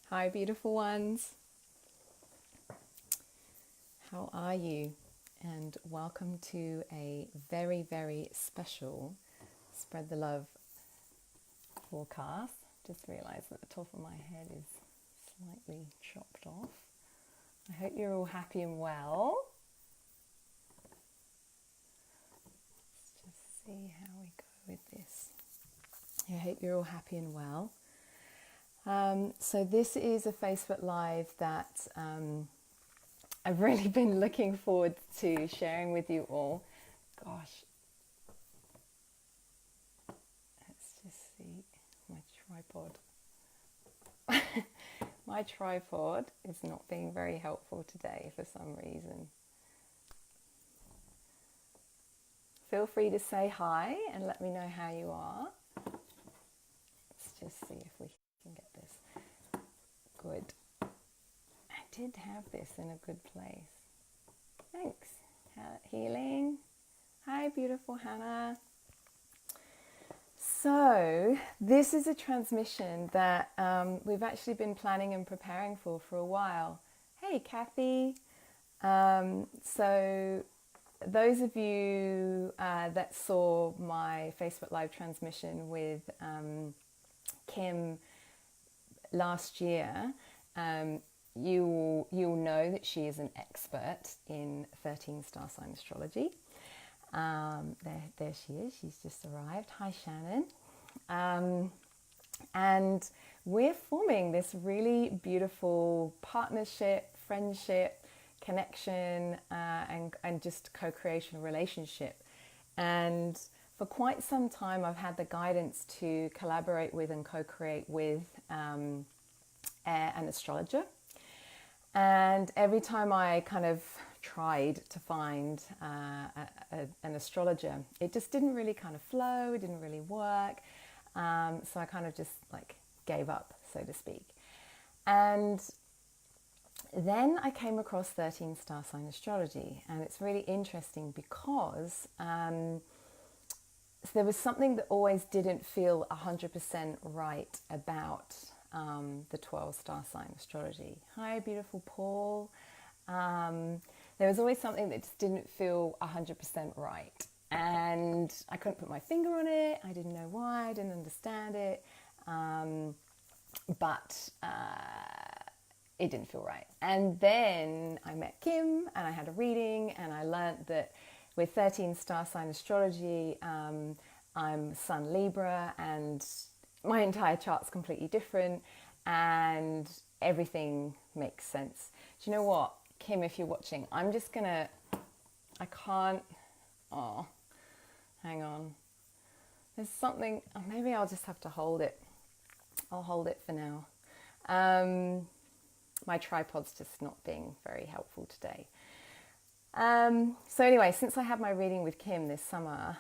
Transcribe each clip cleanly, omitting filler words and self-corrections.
Hi, beautiful ones. How are you? And welcome to a very, very special Spread the Love forecast. Just realised that the top of my head is slightly chopped off. I hope you're all happy and well. Let's just see how we go with this. I hope you're all happy and well. So this is a Facebook Live that I've really been looking forward to sharing with you all. Gosh, let's just see my tripod. My tripod is not being very helpful today for some reason. Feel free to say hi and let me know how you are. Let's just see if we can get this. Good. I did have this in a good place. Thanks. Healing. Hi, beautiful Hannah. So this is a transmission that we've actually been planning and preparing for a while. Hey, Kathy. So those of you that saw my Facebook Live transmission with Kim last year, you'll know that she is an expert in 13 Star Sign Astrology. There she is. She's just arrived. Hi, Shannon. And we're forming this really beautiful partnership, friendship, connection, and just co-creation relationship. And for quite some time, I've had the guidance to collaborate with and co-create with an astrologer. And every time I kind of tried to find an astrologer, it just didn't really kind of flow, it didn't really work. So I kind of just like gave up, so to speak. And then I came across 13 Star Sign Astrology, and it's really interesting because there was something that always didn't feel 100% right about the 12 Star Sign Astrology. Hi, beautiful Paul. There was always something that just didn't feel 100% right. And I couldn't put my finger on it. I didn't know why. I didn't understand it. But it didn't feel right. And then I met Kim and I had a reading and I learned that with 13 Star Sign Astrology, I'm Sun Libra and my entire chart's completely different and everything makes sense. Do you know what, Kim, if you're watching, I can't, hang on. There's something, maybe I'll just have to hold it. I'll hold it for now. My tripod's just not being very helpful today. So anyway, since I had my reading with Kim this summer,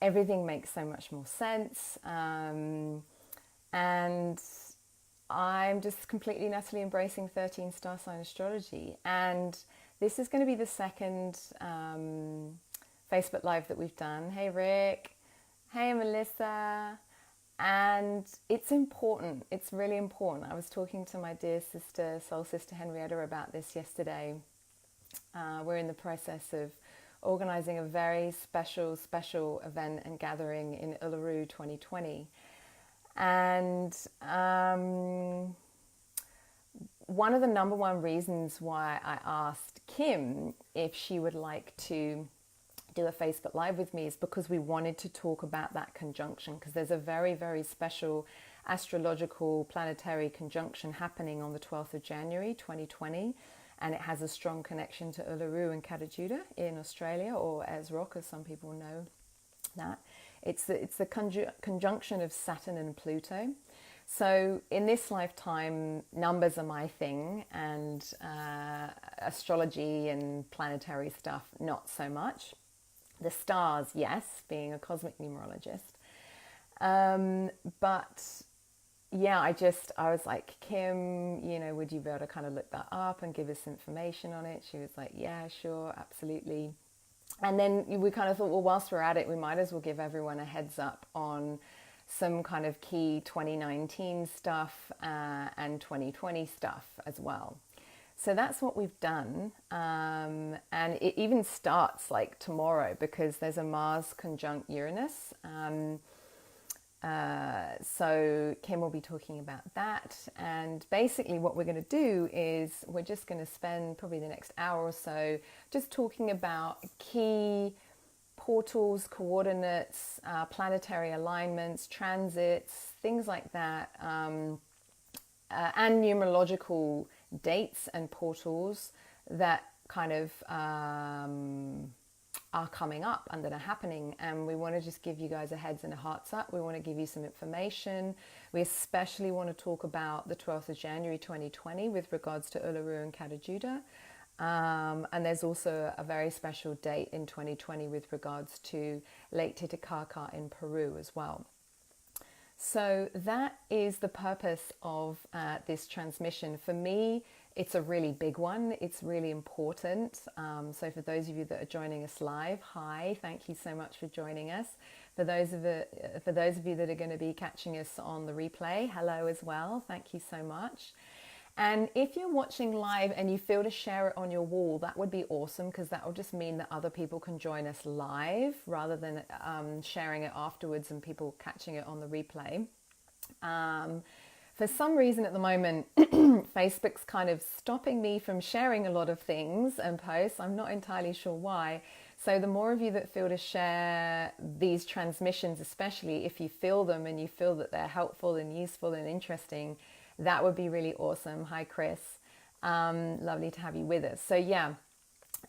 everything makes so much more sense. And I'm just completely and utterly embracing 13 Star Sign Astrology. And this is going to be the second Facebook Live that we've done. Hey, Rick. Hey, Melissa. And it's important. It's really important. I was talking to my dear sister, soul sister Henrietta, about this yesterday. We're in the process of organizing a very special event and gathering in Uluru 2020. And one of the number one reasons why I asked Kim if she would like to do a Facebook Live with me is because we wanted to talk about that conjunction, because there's a very, very special astrological planetary conjunction happening on the 12th of January 2020, and it has a strong connection to Uluru and Katajuda in Australia, or as Rock, as some people know that. It's the conjunction of Saturn and Pluto. So in this lifetime, numbers are my thing, and astrology and planetary stuff, not so much. The stars, yes, being a cosmic numerologist. But yeah, I was like, Kim, would you be able to kind of look that up and give us information on it? She was like, yeah, sure, absolutely. And then we kind of thought, well, whilst we're at it, we might as well give everyone a heads up on some kind of key 2019 stuff and 2020 stuff as well. So that's what we've done. And it even starts like tomorrow because there's a Mars conjunct Uranus. So Kim will be talking about that. And basically what we're going to do is we're just going to spend probably the next hour or so just talking about key portals, coordinates, planetary alignments, transits, things like that, and numerological dates and portals that kind of are coming up and that are happening. And we want to just give you guys a heads and a hearts up. We want to give you some information. We especially want to talk about the 12th of January 2020 with regards to Uluru and Katajuda. And there's also a very special date in 2020 with regards to Lake Titicaca in Peru as well. So that is the purpose of this transmission. For me, it's a really big one. It's really important. So for those of you that are joining us live, hi, thank you so much for joining us. For those of you that are going to be catching us on the replay, hello as well. Thank you so much. And if you're watching live and you feel to share it on your wall, that would be awesome, because that will just mean that other people can join us live rather than sharing it afterwards and people catching it on the replay. For some reason at the moment, Facebook's kind of stopping me from sharing a lot of things and posts. I'm not entirely sure why. So the more of you that feel to share these transmissions, especially if you feel them and you feel that they're helpful and useful and interesting, that would be really awesome. Hi, Chris. Lovely to have you with us. So yeah,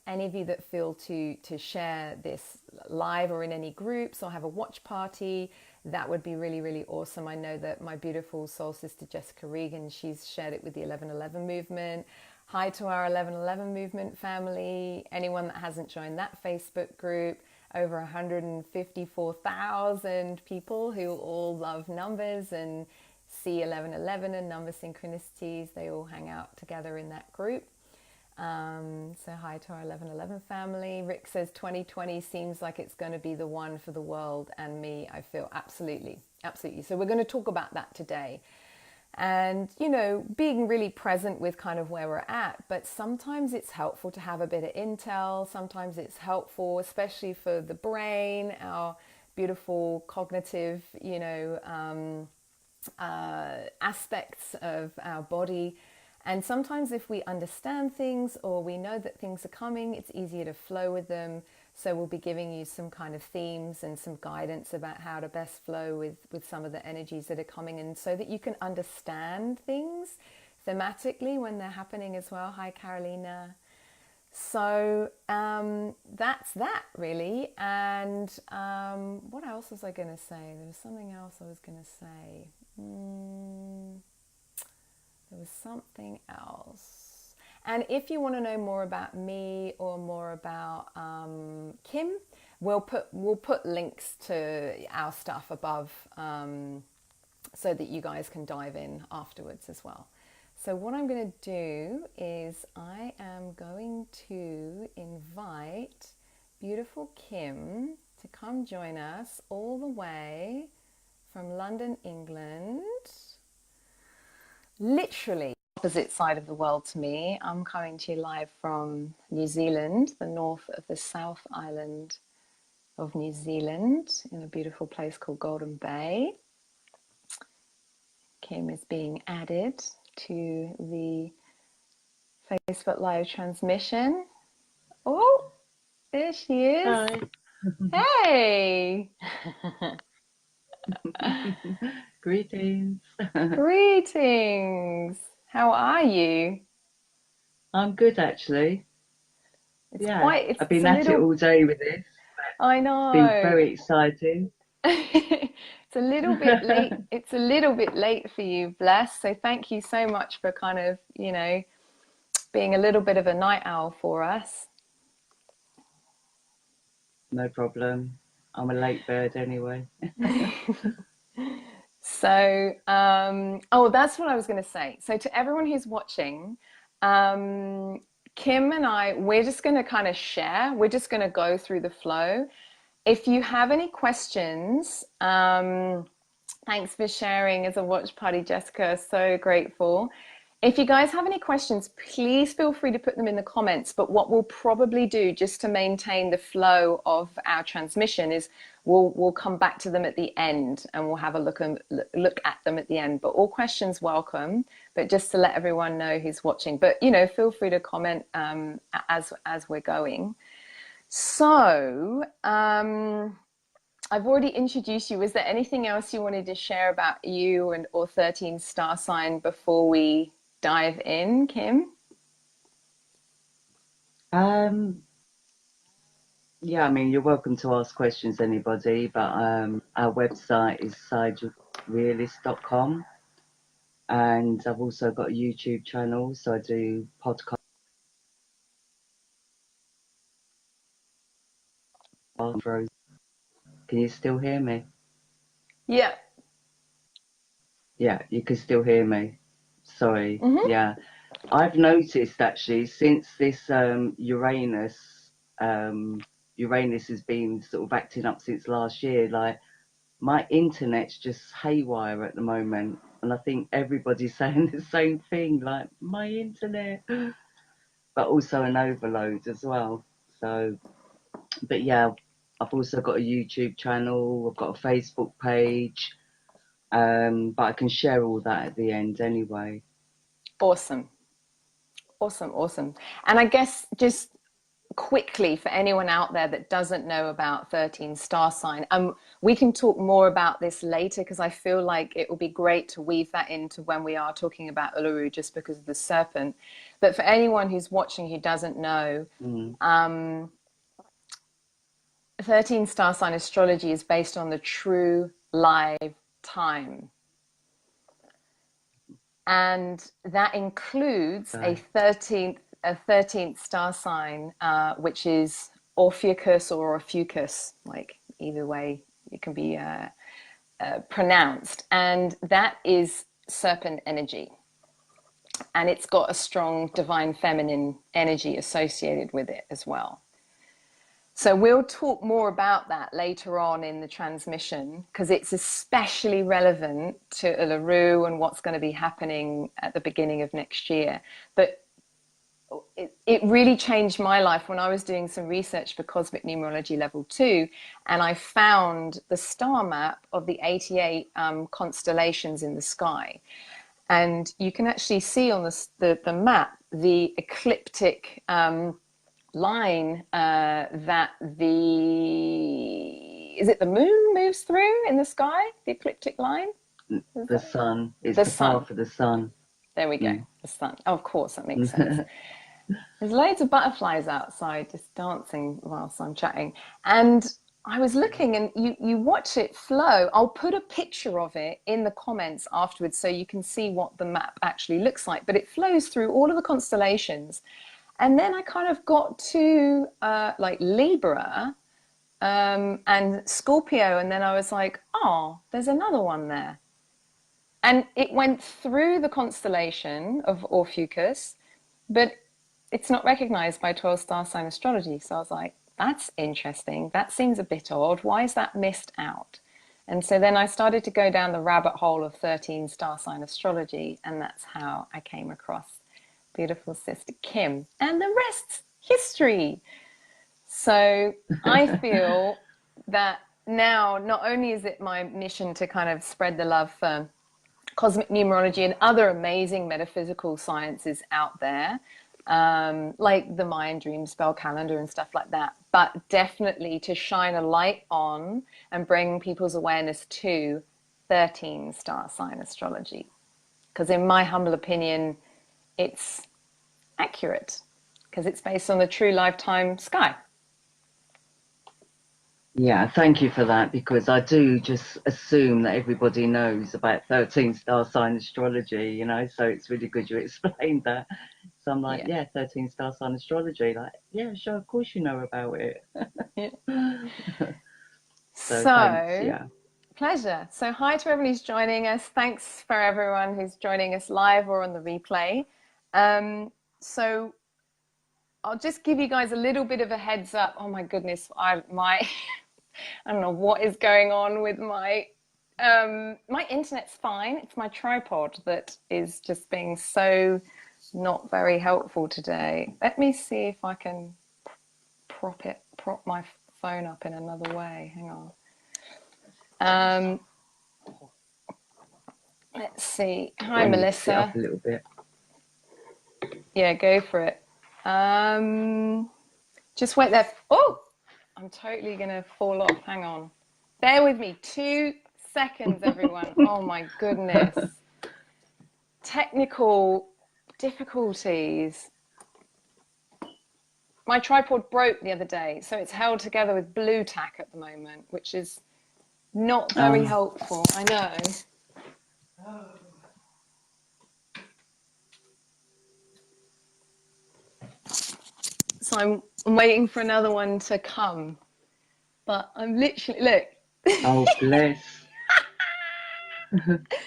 any of you that feel to share this live or in any groups or have a watch party, that would be really, really awesome. I know that my beautiful soul sister, Jessica Regan, she's shared it with the 1111 movement. Hi to our 1111 movement family. Anyone that hasn't joined that Facebook group, over 154,000 people who all love numbers and see 1111 and number synchronicities. They all hang out together in that group. So hi to our 1111 family. Rick says 2020 seems like it's going to be the one for the world and me. I feel absolutely. So we're going to talk about that today. And, you know, being really present with kind of where we're at. But sometimes it's helpful to have a bit of intel. Sometimes it's helpful, especially for the brain, our beautiful cognitive, you know, aspects of our body. And sometimes if we understand things or we know that things are coming, it's easier to flow with them. So we'll be giving you some kind of themes and some guidance about how to best flow with some of the energies that are coming in, so that you can understand things thematically when they're happening as well. Hi, Carolina. So that's that really. And what else was I going to say? There was something else I was going to say. There was something else. And if you want to know more about me or more about Kim, we'll put links to our stuff above so that you guys can dive in afterwards as well. So what I'm going to do is I am going to invite beautiful Kim to come join us all the way from London, England. Literally opposite side of the world to me. I'm coming to you live from New Zealand, the north of the South Island of New Zealand, in a beautiful place called Golden Bay. Kim is being added to the Facebook live transmission. Oh, there she is. Hi. Hey. Greetings. Greetings. How are you? I'm good, actually. It's I've been a at it little, all day with this. I It's been know. very exciting. It's a little bit late. It's a little bit late for you, bless. So thank you so much for kind of, you know, being a little bit of a night owl for us. No problem. I'm a late bird anyway. So, oh, that's what I was going to say. So to everyone who's watching, Kim and I, we're just going to kind of share. We're just going to go through the flow. If you have any questions, Thanks for sharing as a watch party, Jessica. So grateful. If you guys have any questions, please feel free to put them in the comments. But what we'll probably do, just to maintain the flow of our transmission, is we'll come back to them at the end, and we'll have a look at them at the end. But all questions welcome. But just to let everyone know who's watching. But you know, feel free to comment as we're going. So. I've already introduced you. Was there anything else you wanted to share about you and or 13 star sign before we dive in, Kim? Yeah, I mean, you're welcome to ask questions, anybody, but our website is siderealist.com, and I've also got a YouTube channel, so I do podcasts. Can you still hear me? Yeah. Yeah, you can still hear me. Sorry. Mm-hmm. Yeah. I've noticed actually since this Uranus has been sort of acting up since last year, like my internet's just haywire at the moment. And I think everybody's saying the same thing, like my internet, but also an overload as well. So, but yeah, I've also got a YouTube channel, I've got a Facebook page, but I can share all that at the end anyway. Awesome. Awesome. Awesome. And I guess just quickly for anyone out there that doesn't know about 13 star sign, we can talk more about this later because I feel like it will be great to weave that into when we are talking about Uluru, just because of the serpent. But for anyone who's watching who doesn't know, 13 star sign astrology is based on the true live time. And that includes a 13th star sign, which is Ophiuchus or Ophiuchus, like either way it can be pronounced. And that is serpent energy. And it's got a strong divine feminine energy associated with it as well. So we'll talk more about that later on in the transmission, because it's especially relevant to Uluru and what's going to be happening at the beginning of next year. But it really changed my life when I was doing some research for Cosmic Numerology Level 2, and I found the star map of the 88 constellations in the sky. And you can actually see on the map the ecliptic line that is it the moon moves through in the sky, the ecliptic line? The sun. It's the path of the sun. There we go. The sun. Oh, of course, that makes sense. There's loads of butterflies outside just dancing whilst I'm chatting. And I was looking, and you watch it flow. I'll put a picture of it in the comments afterwards so you can see what the map actually looks like. But it flows through all of the constellations. And then I kind of got to like Libra and Scorpio, and then I was like, oh, there's another one there. And it went through the constellation of Ophiuchus, but it's not recognized by 12 star sign astrology. So I was like, that's interesting. That seems a bit odd. Why is that missed out? And so then I started to go down the rabbit hole of 13 star sign astrology, and that's how I came across beautiful sister Kim, and the rest's history. So I feel that now not only is it my mission to kind of spread the love for cosmic numerology and other amazing metaphysical sciences out there, like the Mayan dream spell calendar and stuff like that, but definitely to shine a light on and bring people's awareness to 13 star sign astrology, because in my humble opinion it's accurate because it's based on the true lifetime sky. Yeah, thank you for that, because I do just assume that everybody knows about 13 star sign astrology, you know, so it's really good you explained that. So I'm like, yeah 13 star sign astrology, like, yeah, sure, of course you know about it. Yeah. So thanks, yeah. Pleasure. So hi to everyone who's joining us. Thanks for everyone who's joining us live or on the replay. So I'll just give you guys a little bit of a heads up. Oh my goodness, I don't know what is going on with my My internet's fine. It's my tripod that is just being so not very helpful today. Let me see if I can prop my phone up in another way. Hang on. Let's see. Hi, I need to sit Melissa. up a little bit. Yeah, go for it. Just wait there. Oh, I'm totally gonna fall off. Hang on. Bear with me 2 seconds, everyone. Oh my goodness. Technical difficulties. My tripod broke the other day, so it's held together with blue tack at the moment, which is not very helpful. I know. So I'm waiting for another one to come. But I'm literally, look. Oh, bless.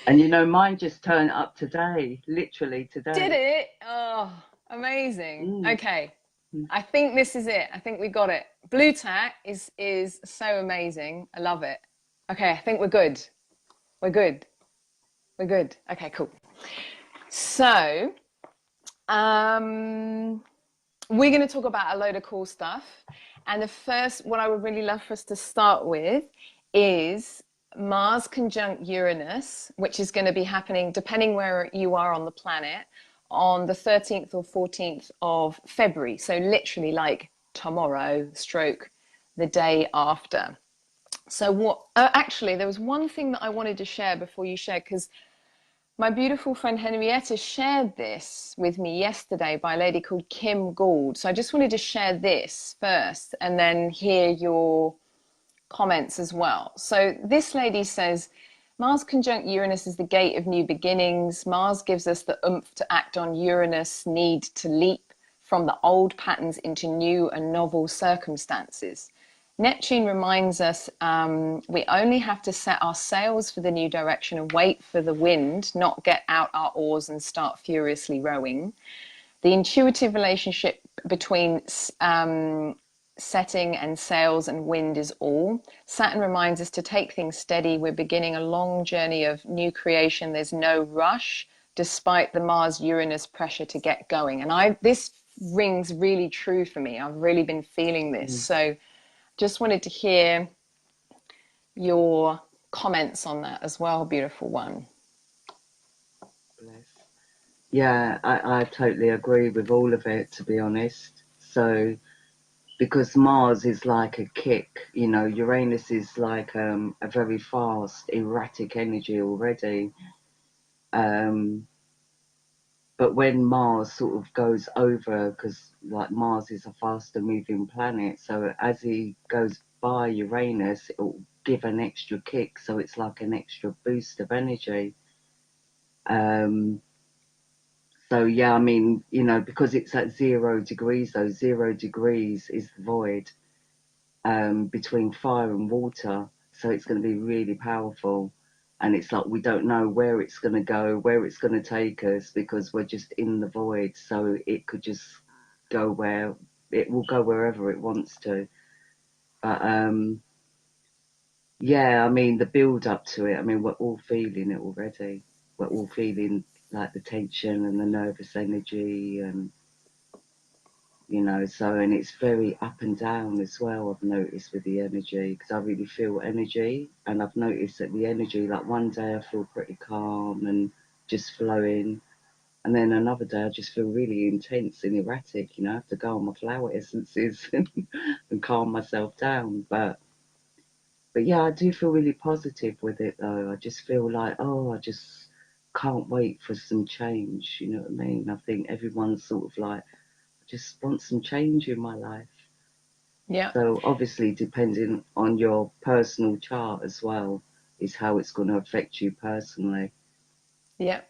And you know, mine just turned up today, literally today. Did it? Oh, amazing. Mm. Okay. I think this is it. I think we got it. Blue tack is so amazing. I love it. Okay, I think we're good. We're good. We're good. Okay, cool. So, we're going to talk about a load of cool stuff. And the first, what I would really love for us to start with is Mars conjunct Uranus, which is going to be happening, depending where you are on the planet, on the 13th or 14th of February. So literally like tomorrow, stroke the day after. So what, actually, there was one thing that I wanted to share before you share, because my beautiful friend Henrietta shared this with me yesterday by a lady called Kim Gould. So I just wanted to share this first and then hear your comments as well. So this lady says, Mars conjunct Uranus is the gate of new beginnings. Mars gives us the oomph to act on Uranus' need to leap from the old patterns into new and novel circumstances. Neptune reminds us we only have to set our sails for the new direction and wait for the wind, not get out our oars and start furiously rowing. The intuitive relationship between setting and sails and wind is all. Saturn reminds us to take things steady. We're beginning a long journey of new creation. There's no rush, despite the Mars-Uranus pressure to get going. And this rings really true for me. I've really been feeling this. So just wanted to hear your comments on that as well, beautiful one. Bless. Yeah, I totally agree with all of it, to be honest. So, because Mars is like a kick, you know, Uranus is like a very fast, erratic energy already. But when Mars sort of goes over, because like Mars is a faster moving planet, so as he goes by Uranus, it will give an extra kick, so it's like an extra boost of energy. So yeah, I mean, you know, because it's at 0 degrees, though 0 degrees is the void between fire and water, so it's going to be really powerful. And it's like we don't know where it's going to go, where it's going to take us, because we're just in the void. So it could just go where it will go wherever it wants to. But yeah, I mean the build up to it. I mean we're all feeling it already. We're all feeling like the tension and the nervous energy, and you know. So and it's very up and down as well. I've noticed with the energy, because I really feel energy, and I've noticed that the energy, like one day I feel pretty calm and just flowing, and then another day I just feel really intense and erratic. You know, I have to go on my flower essences and calm myself down. But yeah, I do feel really positive with it though. I just feel like, oh, I just can't wait for some change. You know what I mean? I think everyone's sort of like, I just want some change in my life. Yeah. So obviously, depending on your personal chart as well, is how it's going to affect you personally. Yeah.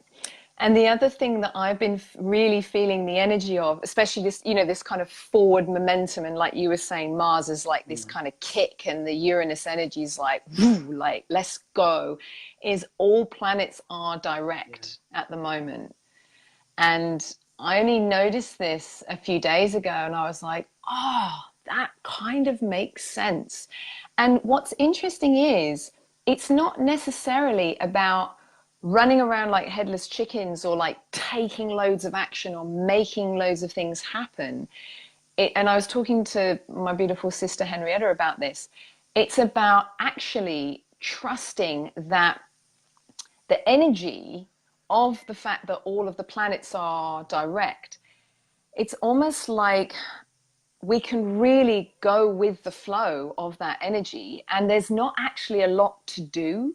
And the other thing that I've been really feeling the energy of, especially this, you know, this kind of forward momentum, and like you were saying, Mars is like this kind of kick, and the Uranus energy is like, woo, like, let's go, is all planets are direct at the moment. And I only noticed this a few days ago, and I was like, oh, that kind of makes sense. And what's interesting is it's not necessarily about running around like headless chickens or like taking loads of action or making loads of things happen. And I was talking to my beautiful sister Henrietta about this. It's about actually trusting that the energy of the fact that all of the planets are direct, it's almost like we can really go with the flow of that energy, and there's not actually a lot to do.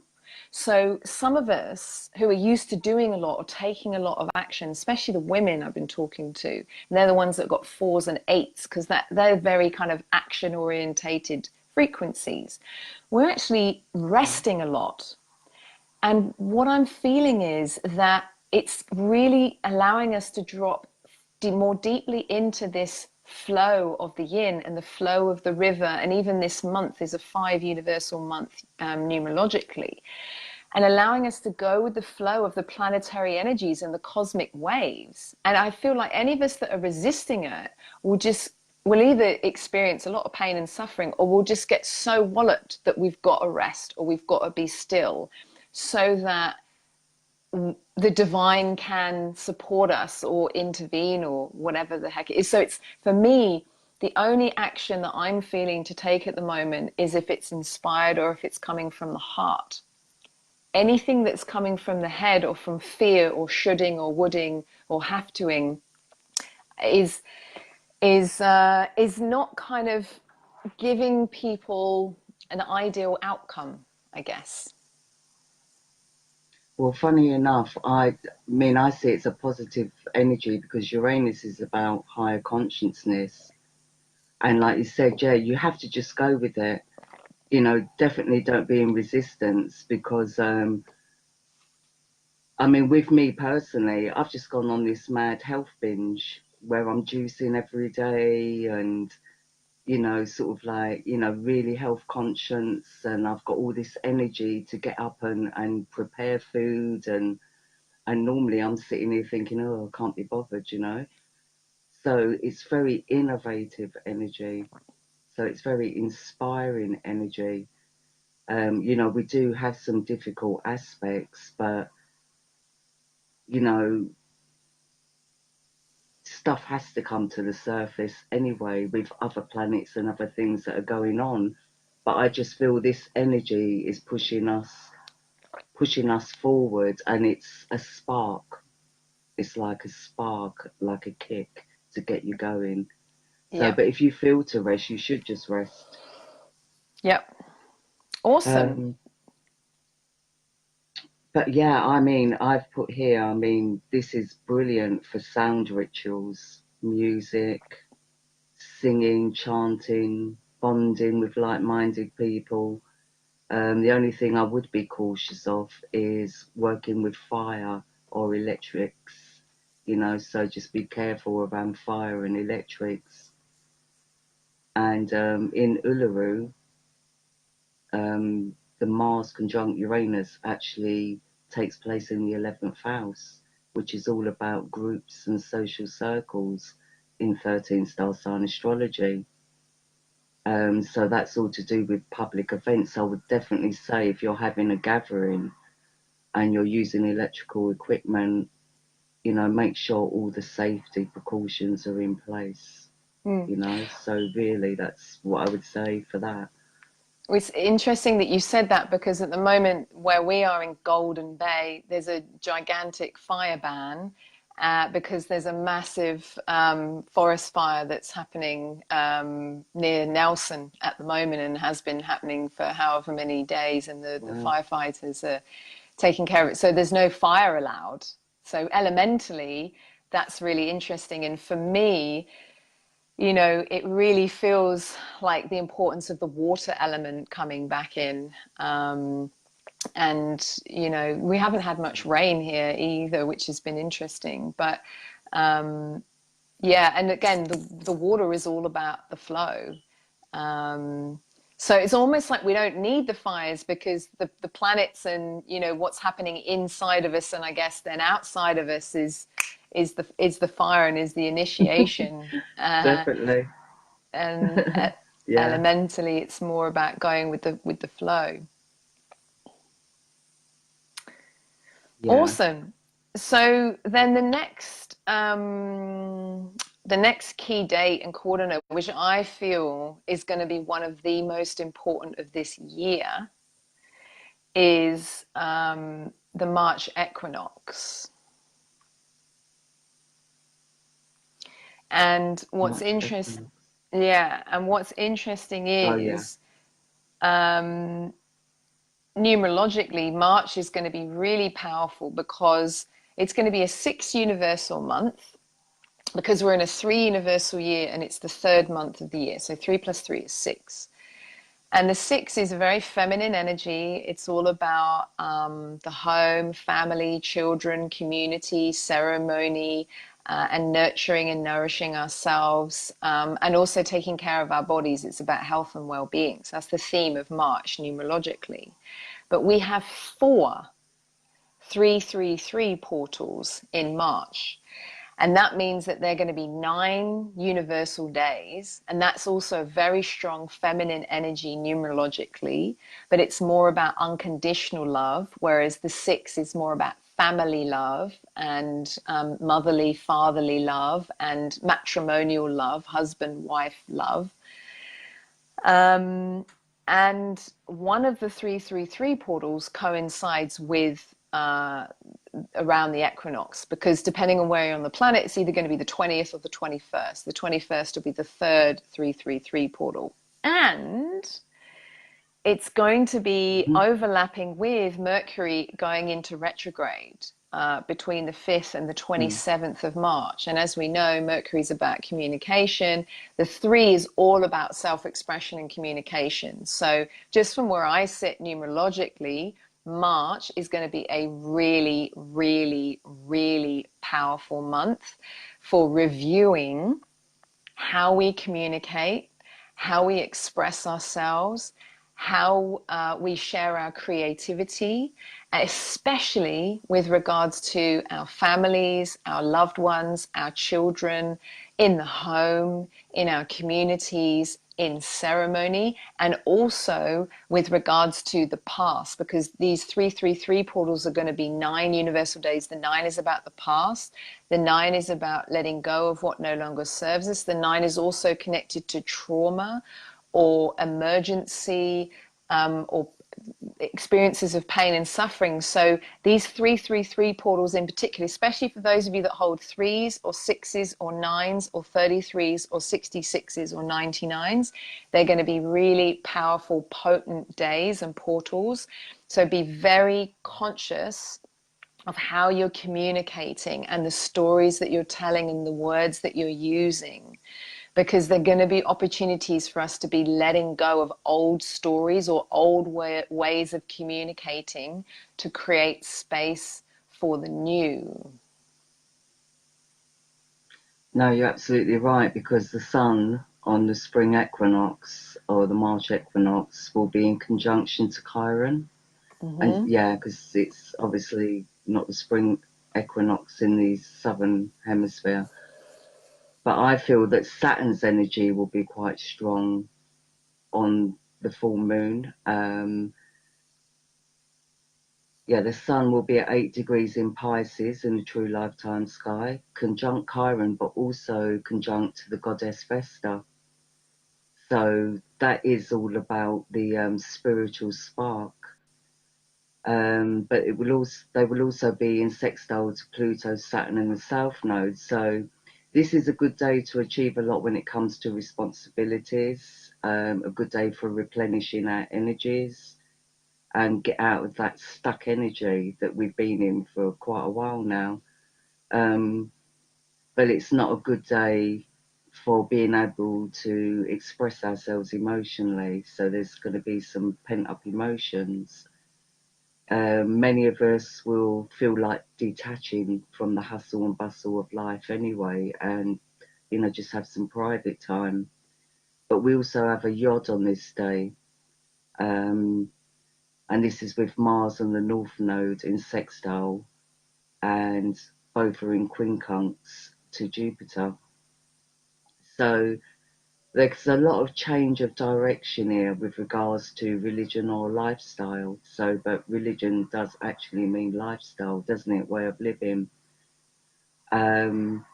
So some of us who are used to doing a lot or taking a lot of action, especially the women I've been talking to, and they're the ones that got 4s and 8s because they're very kind of action orientated frequencies. We're actually resting a lot. And what I'm feeling is that it's really allowing us to drop more deeply into this flow of the yin and the flow of the river. And even this month is a 5 universal month numerologically, and allowing us to go with the flow of the planetary energies and the cosmic waves. And I feel like any of us that are resisting it will either experience a lot of pain and suffering, or we'll just get so walloped that we've got to rest or we've got to be still so that the divine can support us or intervene or whatever the heck it is. So it's, for me, the only action that I'm feeling to take at the moment is if it's inspired or if it's coming from the heart. Anything that's coming from the head or from fear or shoulding or woulding or have toing is not kind of giving people an ideal outcome, I guess. Well, funny enough, I mean, I see it's a positive energy because Uranus is about higher consciousness. And like you said, yeah, you have to just go with it. You know, definitely don't be in resistance because, I mean, with me personally, I've just gone on this mad health binge where I'm juicing every day and, you know, sort of like, you know, really health conscious, and I've got all this energy to get up and prepare food, and normally I'm sitting here thinking, oh, I can't be bothered, you know. So it's very innovative energy. So it's very inspiring energy. You know, we do have some difficult aspects, but, you know, stuff has to come to the surface anyway with other planets and other things that are going on. But I just feel this energy is pushing us forward, and it's a spark. It's like a spark, like a kick to get you going. So, Yeah. but if you feel to rest, you should just rest. Yep. Awesome. Um, but yeah, I mean, I've put here, I mean, this is brilliant for sound rituals, music, singing, chanting, bonding with like-minded people. The only thing I would be cautious of is working with fire or electrics, you know, so just be careful around fire and electrics. And in Uluru, the Mars conjunct Uranus actually takes place in the 11th house, which is all about groups and social circles in 13 Star Sign Astrology. So that's all to do with public events. I would definitely say if you're having a gathering and you're using electrical equipment, you know, make sure all the safety precautions are in place, you know. So really, that's what I would say for that. It's interesting that you said that, because at the moment where we are in Golden Bay, there's a gigantic fire ban because there's a massive forest fire that's happening near Nelson at the moment, and has been happening for however many days, and the Wow. firefighters are taking care of it. So there's no fire allowed. So elementally, that's really interesting. And for me, you know, it really feels like the importance of the water element coming back in. And, you know, we haven't had much rain here either, which has been interesting. But yeah, and again, the water is all about the flow. So it's almost like we don't need the fires, because the planets and, you know, what's happening inside of us, and I guess then outside of us is the fire and is the initiation. Definitely. And Yeah. elementally, it's more about going with the flow. Yeah. Awesome. So then the next key date and coordinate, which I feel is going to be one of the most important of this year, is the March equinox. And what's March interesting, equinox. yeah, and what's interesting Oh yeah. is numerologically, March is going to be really powerful because it's going to be a 6 universal month, because we're in a 3 universal year and it's the third month of the year. So 3 + 3 is 6. And the 6 is a very feminine energy. It's all about the home, family, children, community, ceremony, and nurturing and nourishing ourselves, and also taking care of our bodies. It's about health and well-being. So that's the theme of March numerologically. But we have 4 333 portals in March. And that means that there are going to be 9 universal days. And that's also a very strong feminine energy numerologically, but it's more about unconditional love, whereas the 6 is more about family love and motherly, fatherly love and matrimonial love, husband, wife love. And one of the 333 portals coincides with around the equinox, because depending on where you're on the planet, it's either going to be the 20th or the 21st. The 21st will be the third 333 portal. And it's going to be Mhm. overlapping with Mercury going into retrograde between the 5th and the Mm. 27th of March. And as we know, Mercury is about communication. The 3 is all about self-expression and communication. So just from where I sit numerologically, March is going to be a really, really, really powerful month for reviewing how we communicate, how we express ourselves, how we share our creativity, especially with regards to our families, our loved ones, our children, in the home, in our communities, in ceremony, and also with regards to the past, because these 333 portals are going to be 9 universal days. The 9 is about the past. The 9 is about letting go of what no longer serves us. The 9 is also connected to trauma or emergency, or experiences of pain and suffering. So these 333 portals in particular, especially for those of you that hold 3s or 6s or 9s or 33s or 66s or 99s, they're going to be really powerful, potent days and portals. So be very conscious of how you're communicating and the stories that you're telling and the words that you're using, because there are going to be opportunities for us to be letting go of old stories or old ways of communicating to create space for the new. No, you're absolutely right, because the sun on the spring equinox or the March equinox will be in conjunction to Chiron. And Mm-hmm. yeah, because it's obviously not the spring equinox in the southern hemisphere. But I feel that Saturn's energy will be quite strong on the full moon. Yeah, the sun will be at 8 degrees in Pisces in the true lifetime sky, conjunct Chiron, but also conjunct to the goddess Vesta. So that is all about the spiritual spark. But it will also they will also be in sextile to Pluto, Saturn, and the South Node. So this is a good day to achieve a lot when it comes to responsibilities. A good day for replenishing our energies and get out of that stuck energy that we've been in for quite a while now. Um, but it's not a good day for being able to express ourselves emotionally. So there's going to be some pent up emotions. Many of us will feel like detaching from the hustle and bustle of life anyway, and just have some private time. But we also have a yod on this day, and this is with Mars and the North Node in sextile, and both are in quincunx to Jupiter. So there's a lot of change of direction here with regards to religion or lifestyle. So, but religion does actually mean lifestyle, doesn't it? Way of living. Um,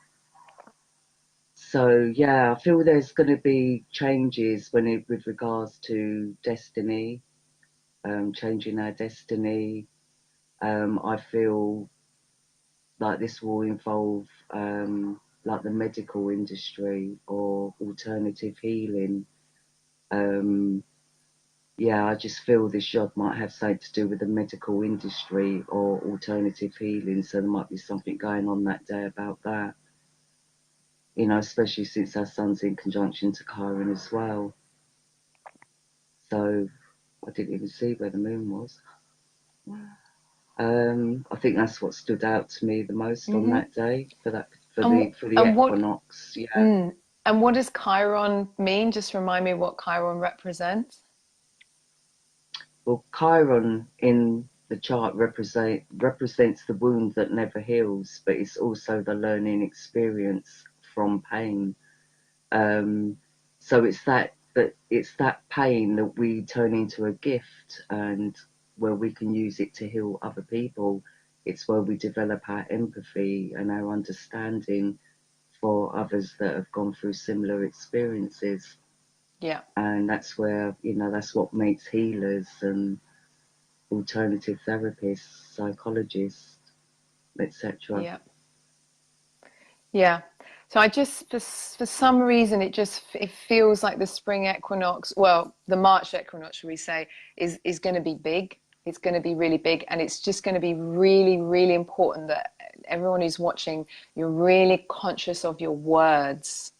so yeah, I feel there's going to be changes with regards to destiny, changing our destiny. I feel like this will involve like the medical industry or alternative healing. Um, yeah, I just feel this job might have something to do with the medical industry or alternative healing, so there might be something going on that day about that. You know, especially since our sun's in conjunction to Chiron as well. So I didn't even see where the moon was. I think that's what stood out to me the most on Mm-hmm. that day for And the and what equinox. Yeah. and what does Chiron mean? Just remind me what Chiron represents. Well, Chiron in the chart represents the wound that never heals, but it's also the learning experience from pain. Um, so it's that pain that we turn into a gift, and where we can use it to heal other people. It's where we develop our empathy and our understanding for others that have gone through similar experiences. Yeah. And that's where, that's what makes healers and alternative therapists, psychologists, etc. Yeah. Yeah. So I just, for some reason, it feels like the spring equinox, well, the March equinox, should we say, is going to be big. It's going to be really big, and it's just going to be really, really important that everyone who's watching, you're really conscious of your words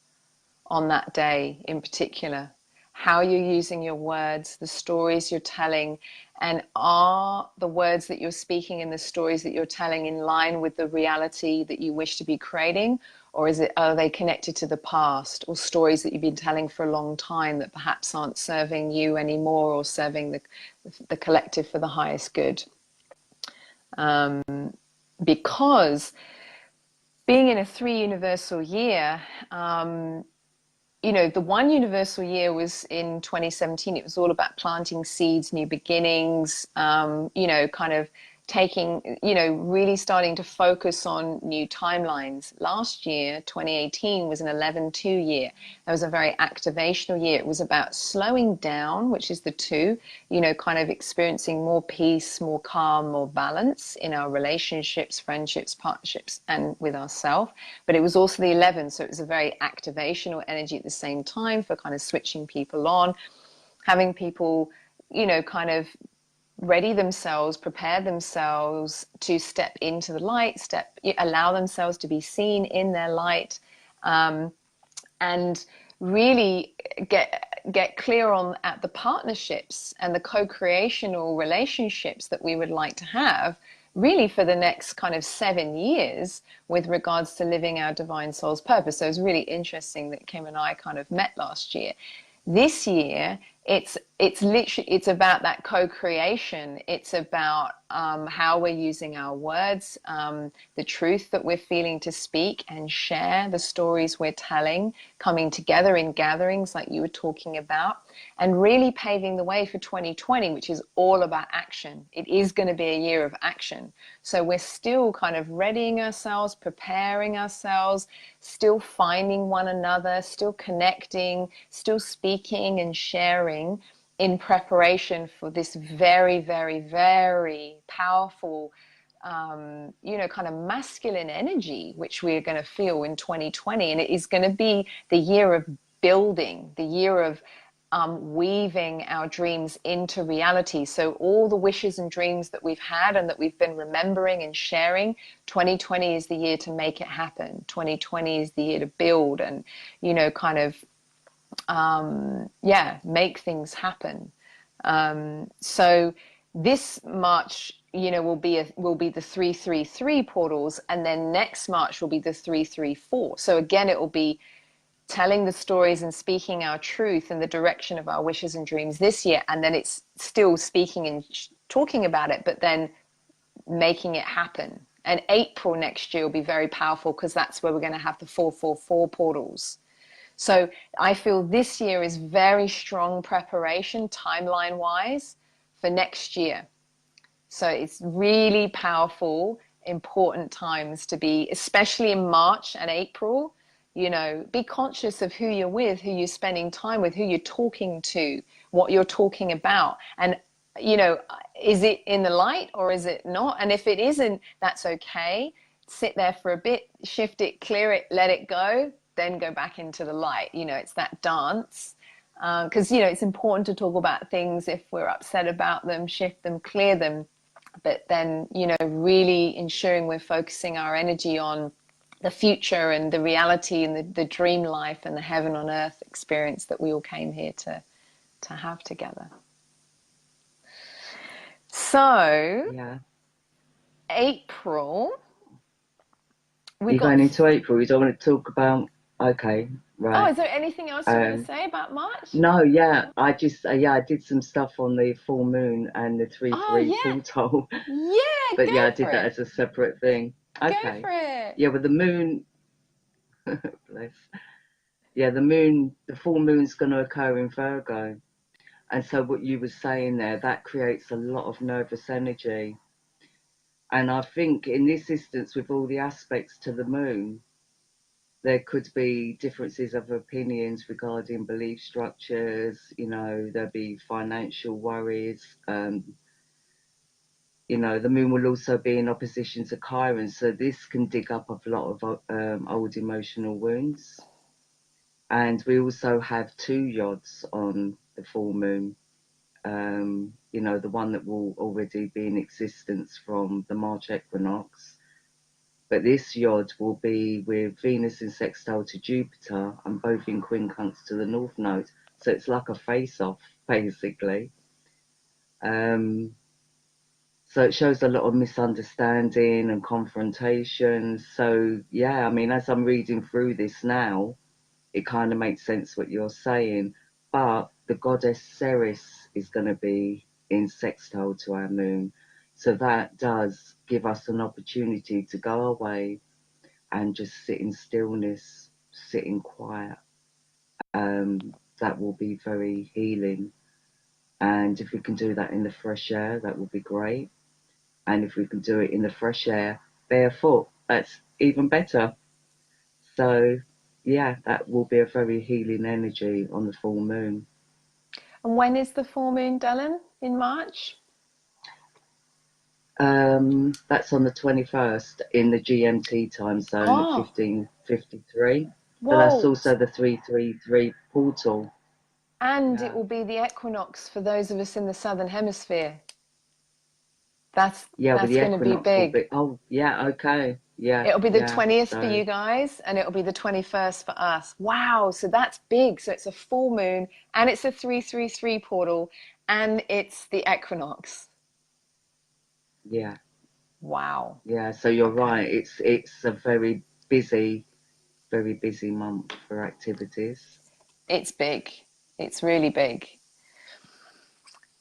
on that day in particular, how you're using your words, the stories you're telling, and are the words that you're speaking and the stories that you're telling in line with the reality that you wish to be creating, or are they connected to the past or stories that you've been telling for a long time that perhaps aren't serving you anymore or serving the collective for the highest good? Because being in a 3 universal year, the one universal year was in 2017. It was all about planting seeds, new beginnings, kind of taking, really starting to focus on new timelines. Last year, 2018, was an 11-2 year. That was a very activational year. It was about slowing down, which is the two, kind of experiencing more peace, more calm, more balance in our relationships, friendships, partnerships, and with ourselves. But it was also the 11, so it was a very activational energy at the same time for kind of switching people on, having people, kind of ready themselves, prepare themselves to step into the light, allow themselves to be seen in their light, and really get clear on at the partnerships and the co-creational relationships that we would like to have really for the next kind of 7 years with regards to living our divine soul's purpose. So it's really interesting that Kim and I kind of met last year. This year, it's literally, it's about that co-creation. It's about how we're using our words, the truth that we're feeling to speak and share, the stories we're telling, coming together in gatherings like you were talking about, and really paving the way for 2020, which is all about action. It is going to be a year of action. So we're still kind of readying ourselves, preparing ourselves, still finding one another, still connecting, still speaking and sharing in preparation for this very, very, very powerful, kind of masculine energy, which we're going to feel in 2020. And it is going to be the year of building, the year of weaving our dreams into reality. So all the wishes and dreams that we've had and that we've been remembering and sharing, 2020 is the year to make it happen. 2020 is the year to build and, kind of, make things happen. So this March, will be the 333 portals, and then next March will be the 334. So again, it will be telling the stories and speaking our truth in the direction of our wishes and dreams this year, and then it's still speaking and talking about it, but then making it happen. And April next year will be very powerful because that's where we're going to have the 444 portals. So I feel this year is very strong preparation timeline wise for next year. So it's really powerful, important times to be, especially in March and April. Be conscious of who you're with, who you're spending time with, who you're talking to, what you're talking about. And, is it in the light or is it not? And if it isn't, that's okay. Sit there for a bit, shift it, clear it, let it go, then go back into the light. It's that dance. Because, it's important to talk about things if we're upset about them, shift them, clear them. But then, really ensuring we're focusing our energy on the future and the reality and the dream life and the heaven on earth experience that we all came here to have together. So, Yeah. April. You're going into April. You don't want to talk about. Okay, right. Oh, is there anything else you want to say about March? No, yeah. I did some stuff on the full moon and the 3-3 portal. Yeah, but I did that as a separate thing. Okay. Go for it. Yeah, with the moon. Bless. Yeah, the full moon's going to occur in Virgo. And so what you were saying there, that creates a lot of nervous energy. And I think in this instance, with all the aspects to the moon, there could be differences of opinions regarding belief structures. There'll be financial worries. The moon will also be in opposition to Chiron. So this can dig up a lot of old emotional wounds. And we also have 2 yods on the full moon. The one that will already be in existence from the March equinox. But this yod will be with Venus in sextile to Jupiter and both in quincunx to the North Node. So it's like a face-off, basically. So it shows a lot of misunderstanding and confrontation. So, as I'm reading through this now, it kind of makes sense what you're saying. But the goddess Ceres is going to be in sextile to our moon. So that does give us an opportunity to go away and just sit in stillness, sit in quiet. That will be very healing. And if we can do that in the fresh air, that will be great. And if we can do it in the fresh air, barefoot, that's even better. So, that will be a very healing energy on the full moon. And when is the full moon, Dylan? In March? That's on the 21st in the GMT time zone at 15:53. But that's also the 333 portal. And it will be the equinox for those of us in the southern hemisphere. That's going to be big. Okay. Yeah. It'll be the 20th for you guys, and it'll be the 21st for us. Wow, so that's big. So it's a full moon, and it's a 333 portal, and it's the equinox. Yeah. Wow. Yeah, so you're right. It's a very busy month for activities. It's big. It's really big.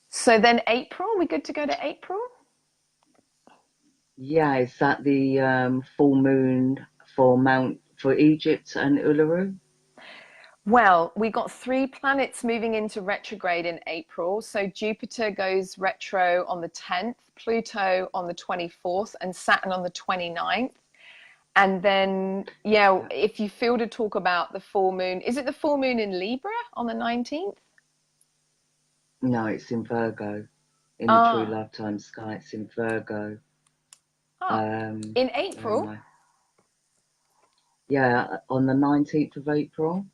So then April, we good to go to April? Yeah, is that the full moon for Egypt and Uluru? Well, we got 3 planets moving into retrograde in April. So Jupiter goes retro on the 10th, Pluto on the 24th, and Saturn on the 29th. And then, if you feel to talk about the full moon, is it the full moon in Libra on the 19th? No, it's in Virgo. In the true lifetime sky, it's in Virgo. In April? On the 19th of April.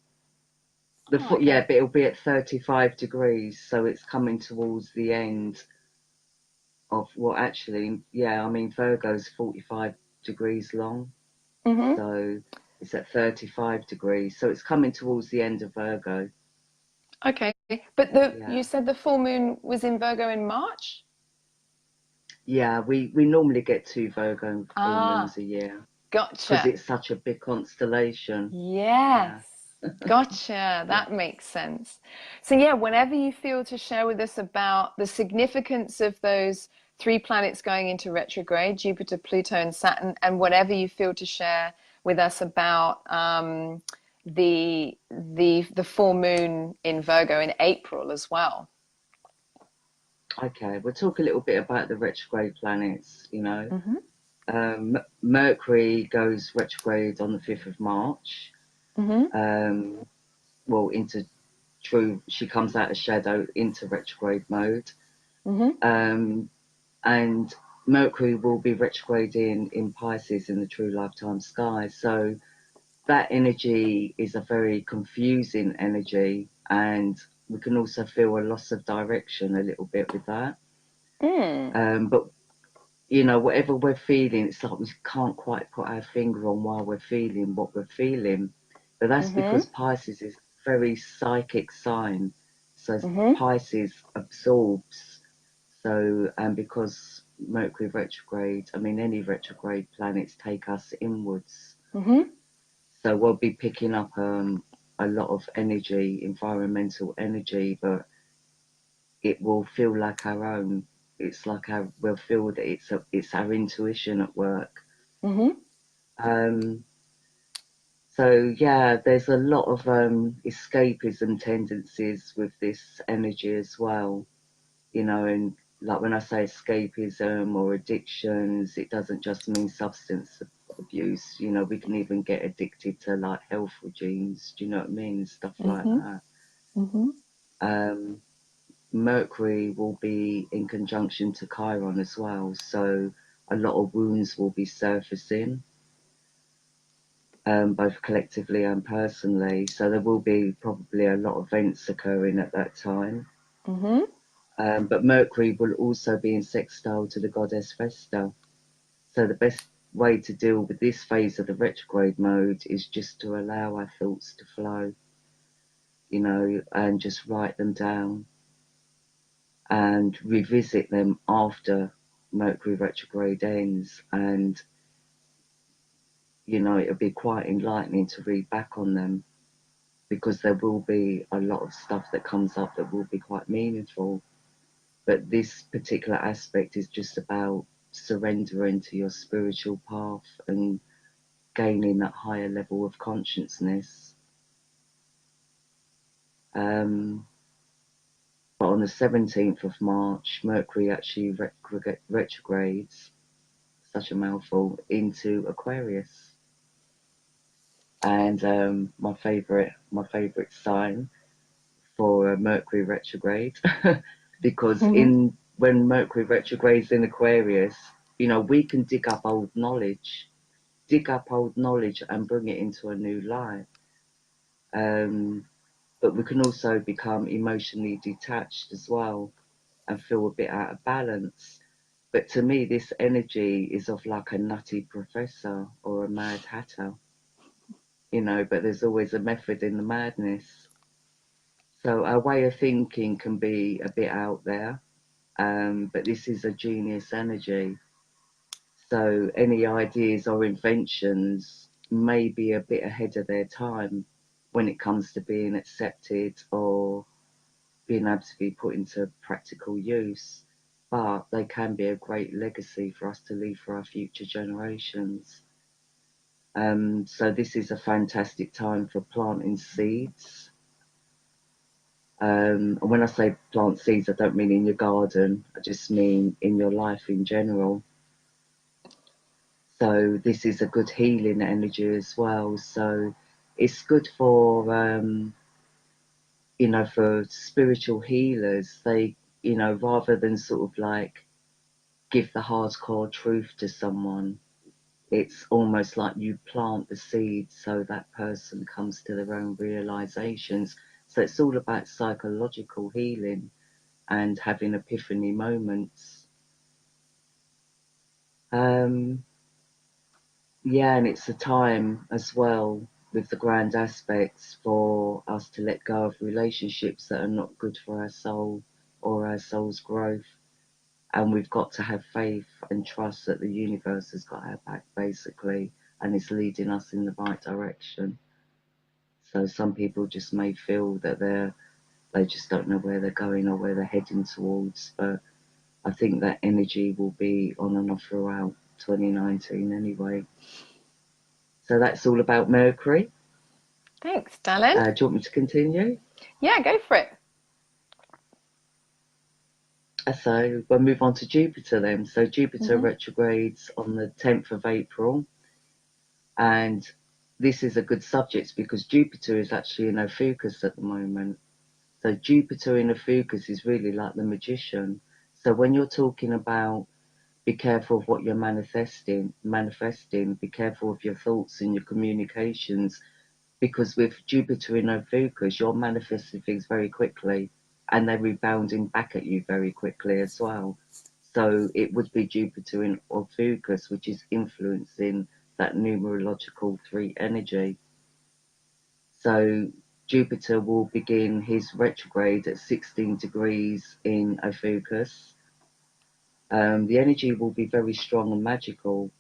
But it'll be at 35 degrees, so it's coming towards the end of Virgo's 45 degrees long. Mm-hmm. So it's at 35 degrees, so it's coming towards the end of Virgo. Okay, but you said the full moon was in Virgo in March? Yeah, we normally get 2 Virgo full moons a year. Gotcha. Because it's such a big constellation. Yes. Gotcha. That makes sense. So whenever you feel to share with us about the significance of those 3 planets going into retrograde, Jupiter, Pluto, and Saturn, and whatever you feel to share with us about, the full moon in Virgo in April as well. Okay, we'll talk a little bit about the retrograde planets, you know. Mm-hmm. Mercury goes retrograde on the 5th of March. Mm-hmm. Well, she comes out of shadow into retrograde mode. Mm-hmm. And Mercury will be retrograding in Pisces in the true lifetime sky. So that energy is a very confusing energy, and we can also feel a loss of direction a little bit with that. But you know, whatever we're feeling, it's like we can't quite put our finger on why we're feeling what we're feeling. But that's because Mm-hmm. Pisces is a very psychic sign. So Mm-hmm. Pisces absorbs. So, and because Mercury retrograde, I mean, any retrograde planets take us inwards. Mm-hmm. So we'll be picking up a lot of energy, environmental energy, but it will feel like our own. It's like we'll feel that it's our intuition at work. Mm-hmm. Um, so yeah, there's a lot of escapism tendencies with this energy as well, you know, and like when I say escapism or addictions, it doesn't just mean substance abuse. You know, we can even get addicted to like health regimes. Do you know what I mean? Stuff like Mm-hmm. that. Mm-hmm. Um, Mercury will be in conjunction to Chiron as well, so a lot of wounds will be surfacing, both collectively and personally. So there will be probably a lot of events occurring at that time. Mm-hmm. But Mercury will also be in sextile to the goddess Vesta. So the best way to deal with this phase of the retrograde mode is just to allow our thoughts to flow, you know, and just write them down and revisit them after Mercury retrograde ends. And, you know, it'll be quite enlightening to read back on them because there will be a lot of stuff that comes up that will be quite meaningful. But this particular aspect is just about surrendering to your spiritual path and gaining that higher level of consciousness. But on the 17th of March, Mercury actually retrogrades, such a mouthful, into Aquarius. And my favorite sign for Mercury retrograde, because Mm-hmm. when Mercury retrogrades in Aquarius, you know, we can dig up old knowledge and bring it into a new light. But we can also become emotionally detached as well and feel a bit out of balance. But to me, this energy is of like a nutty professor or a mad hatter, you know, but there's always a method in the madness. So our way of thinking can be a bit out there, but this is a genius energy. So any ideas or inventions may be a bit ahead of their time when it comes to being accepted or being able to be put into practical use, but they can be a great legacy for us to leave for our future generations. So this is a fantastic time for planting seeds. And when I say plant seeds, I don't mean in your garden, I just mean in your life in general. So this is a good healing energy as well. So it's good for, you know, for spiritual healers. They, you know, rather than sort of like give the hardcore truth to someone, it's almost like you plant the seed so that person comes to their own realizations. So it's all about psychological healing and having epiphany moments. Um, yeah, and it's a time as well with the grand aspects for us to let go of relationships that are not good for our soul or our soul's growth. And we've got to have faith and trust that the universe has got our back, basically, and is leading us in the right direction. So some people just may feel that they just don't know where they're going or where they're heading towards, but I think that energy will be on and off throughout 2019 anyway. So that's all about Mercury. Thanks, darling. Do you want me to continue? Yeah, go for it. So we'll move on to Jupiter then. So Jupiter retrogrades on the 10th of April. And this is a good subject because Jupiter is actually in Ophiuchus at the moment. So Jupiter in Ophiuchus is really like the magician. So when you're talking about be careful of what you're manifesting, be careful of your thoughts and your communications, because with Jupiter in Ophiuchus, you're manifesting things very quickly and they're rebounding back at you very quickly as well. So it would be Jupiter in Ophiuchus, which is influencing that numerological 3 energy. So Jupiter will begin his retrograde at 16 degrees in Ophiuchus. The energy will be very strong and magical,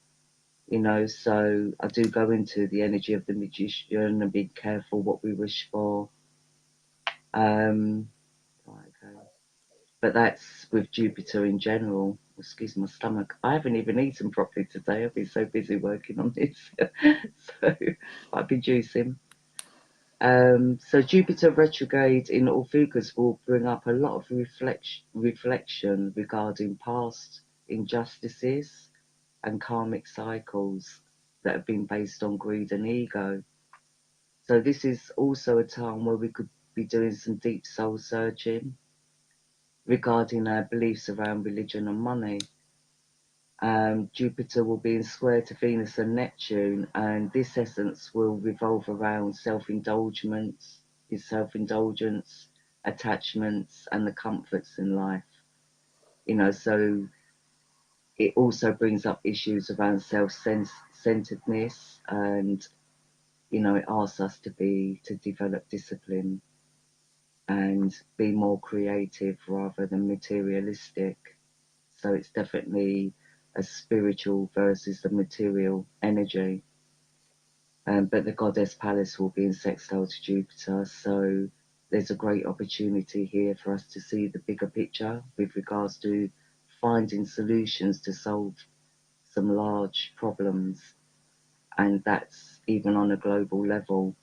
you know, so I do go into the energy of the magician and be careful what we wish for. Right, okay. But that's with Jupiter in general. Excuse my stomach. I haven't even eaten properly today. I've been so busy working on this. So I've been juicing. So Jupiter retrograde in Ophiuchus will bring up a lot of reflection regarding past injustices and karmic cycles that have been based on greed and ego. So this is also a time where we could be doing some deep soul searching regarding our beliefs around religion and money. Jupiter will be in square to Venus and Neptune, and this essence will revolve around self-indulgence, attachments, and the comforts in life. You know, so it also brings up issues around self-centeredness, and you know, it asks us to develop discipline and be more creative rather than materialistic. So it's definitely a spiritual versus the material energy. But the goddess Pallas will be in sextile to Jupiter, so there's a great opportunity here for us to see the bigger picture with regards to finding solutions to solve some large problems, and that's even on a global level.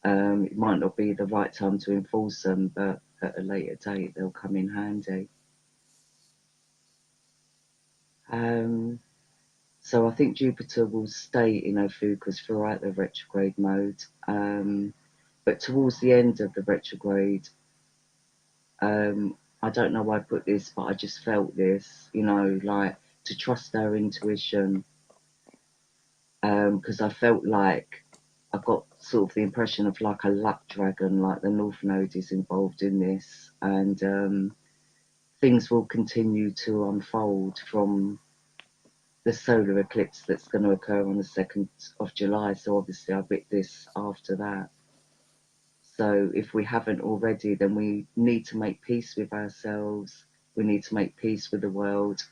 It might not be the right time to enforce them, but at a later date they'll come in handy. So I think Jupiter will stay in Ophiuchus throughout the retrograde mode, but towards the end of the retrograde, I don't know why I put this, but I just felt this, you know, like to trust our intuition, because I felt like I got sort of the impression of like a luck dragon, like the North Node is involved in this, and things will continue to unfold from the solar eclipse that's going to occur on the 2nd of July. So obviously I bit this after that. So if we haven't already, then we need to make peace with ourselves. We need to make peace with the world,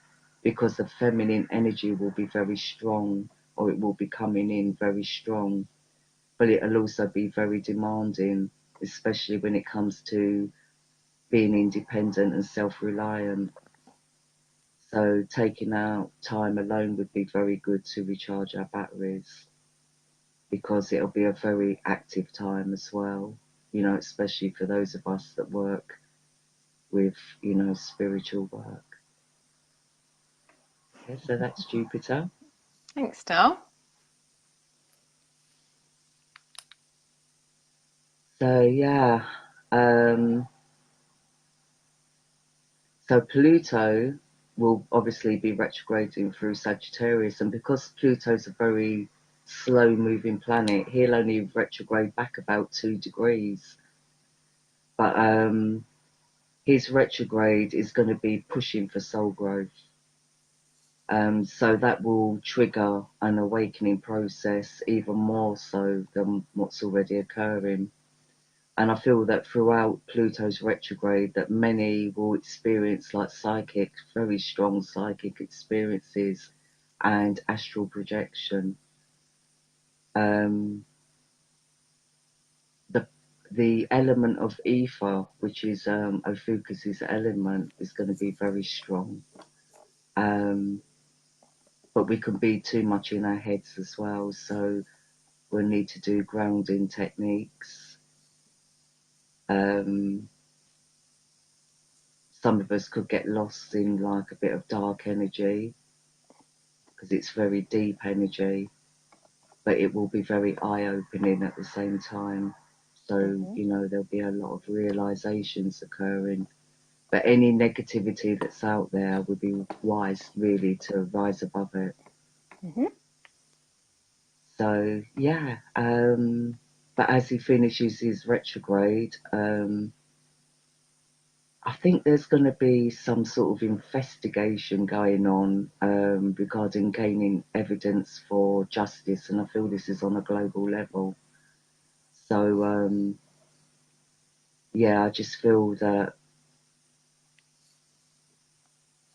because the feminine energy will be very strong, or it will be coming in very strong, but it'll also be very demanding, especially when it comes to being independent and self-reliant. So taking out time alone would be very good to recharge our batteries, because it'll be a very active time as well, you know, especially for those of us that work with, you know, spiritual work. Okay, so that's Jupiter. Thanks, Del. So yeah, so Pluto will obviously be retrograding through Sagittarius, and because Pluto's a very slow moving planet, he'll only retrograde back about 2 degrees. But his retrograde is going to be pushing for soul growth. So that will trigger an awakening process even more so than what's already occurring. And I feel that throughout Pluto's retrograde that many will experience like very strong psychic experiences and astral projection. The element of ether, which is Ophiuchus's element, is going to be very strong. But we can be too much in our heads as well. So we'll need to do grounding techniques. Some of us could get lost in like a bit of dark energy because it's very deep energy, but it will be very eye-opening at the same time. So, you know, there'll be a lot of realizations occurring. But any negativity that's out there would be wise really to rise above it. So, yeah. But as he finishes his retrograde, I think there's going to be some sort of investigation going on regarding gaining evidence for justice, and I feel this is on a global level. So, yeah, I just feel that,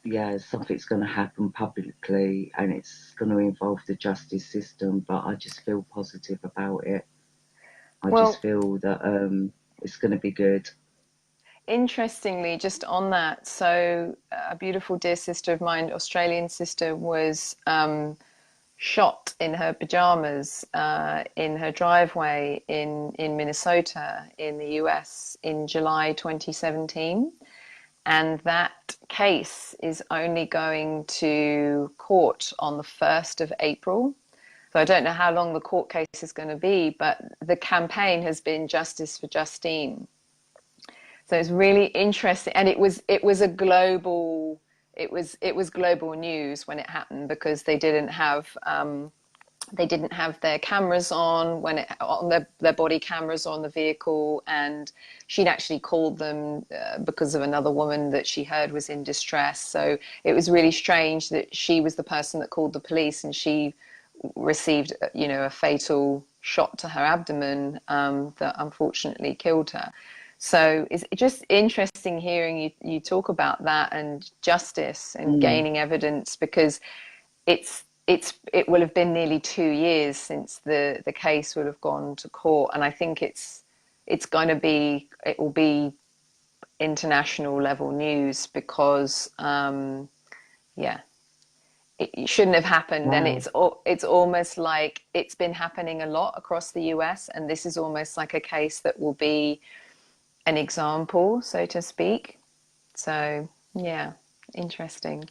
yeah, something's going to happen publicly, and it's going to involve the justice system, but I just feel positive about it. I just feel that it's going to be good. Interestingly, just on that, so a beautiful dear sister of mine, Australian sister, was shot in her pajamas in her driveway in Minnesota in the US in July 2017. And that case is only going to court on the 1st of April. So I don't know how long the court case is going to be, but the campaign has been Justice for Justine. So it's really interesting, and it was a global global news when it happened, because they didn't have their cameras on their body cameras on the vehicle, and she'd actually called them because of another woman that she heard was in distress. So it was really strange that she was the person that called the police, and she received, you know, a fatal shot to her abdomen that unfortunately killed her. So it's just interesting hearing you talk about that and justice and gaining evidence, because it will have been nearly 2 years since the case would have gone to court, and I think it will be international level news, because it shouldn't have happened. Wow. And it's almost like it's been happening a lot across the US, and this is almost like a case that will be an example, so to speak. So yeah, interesting.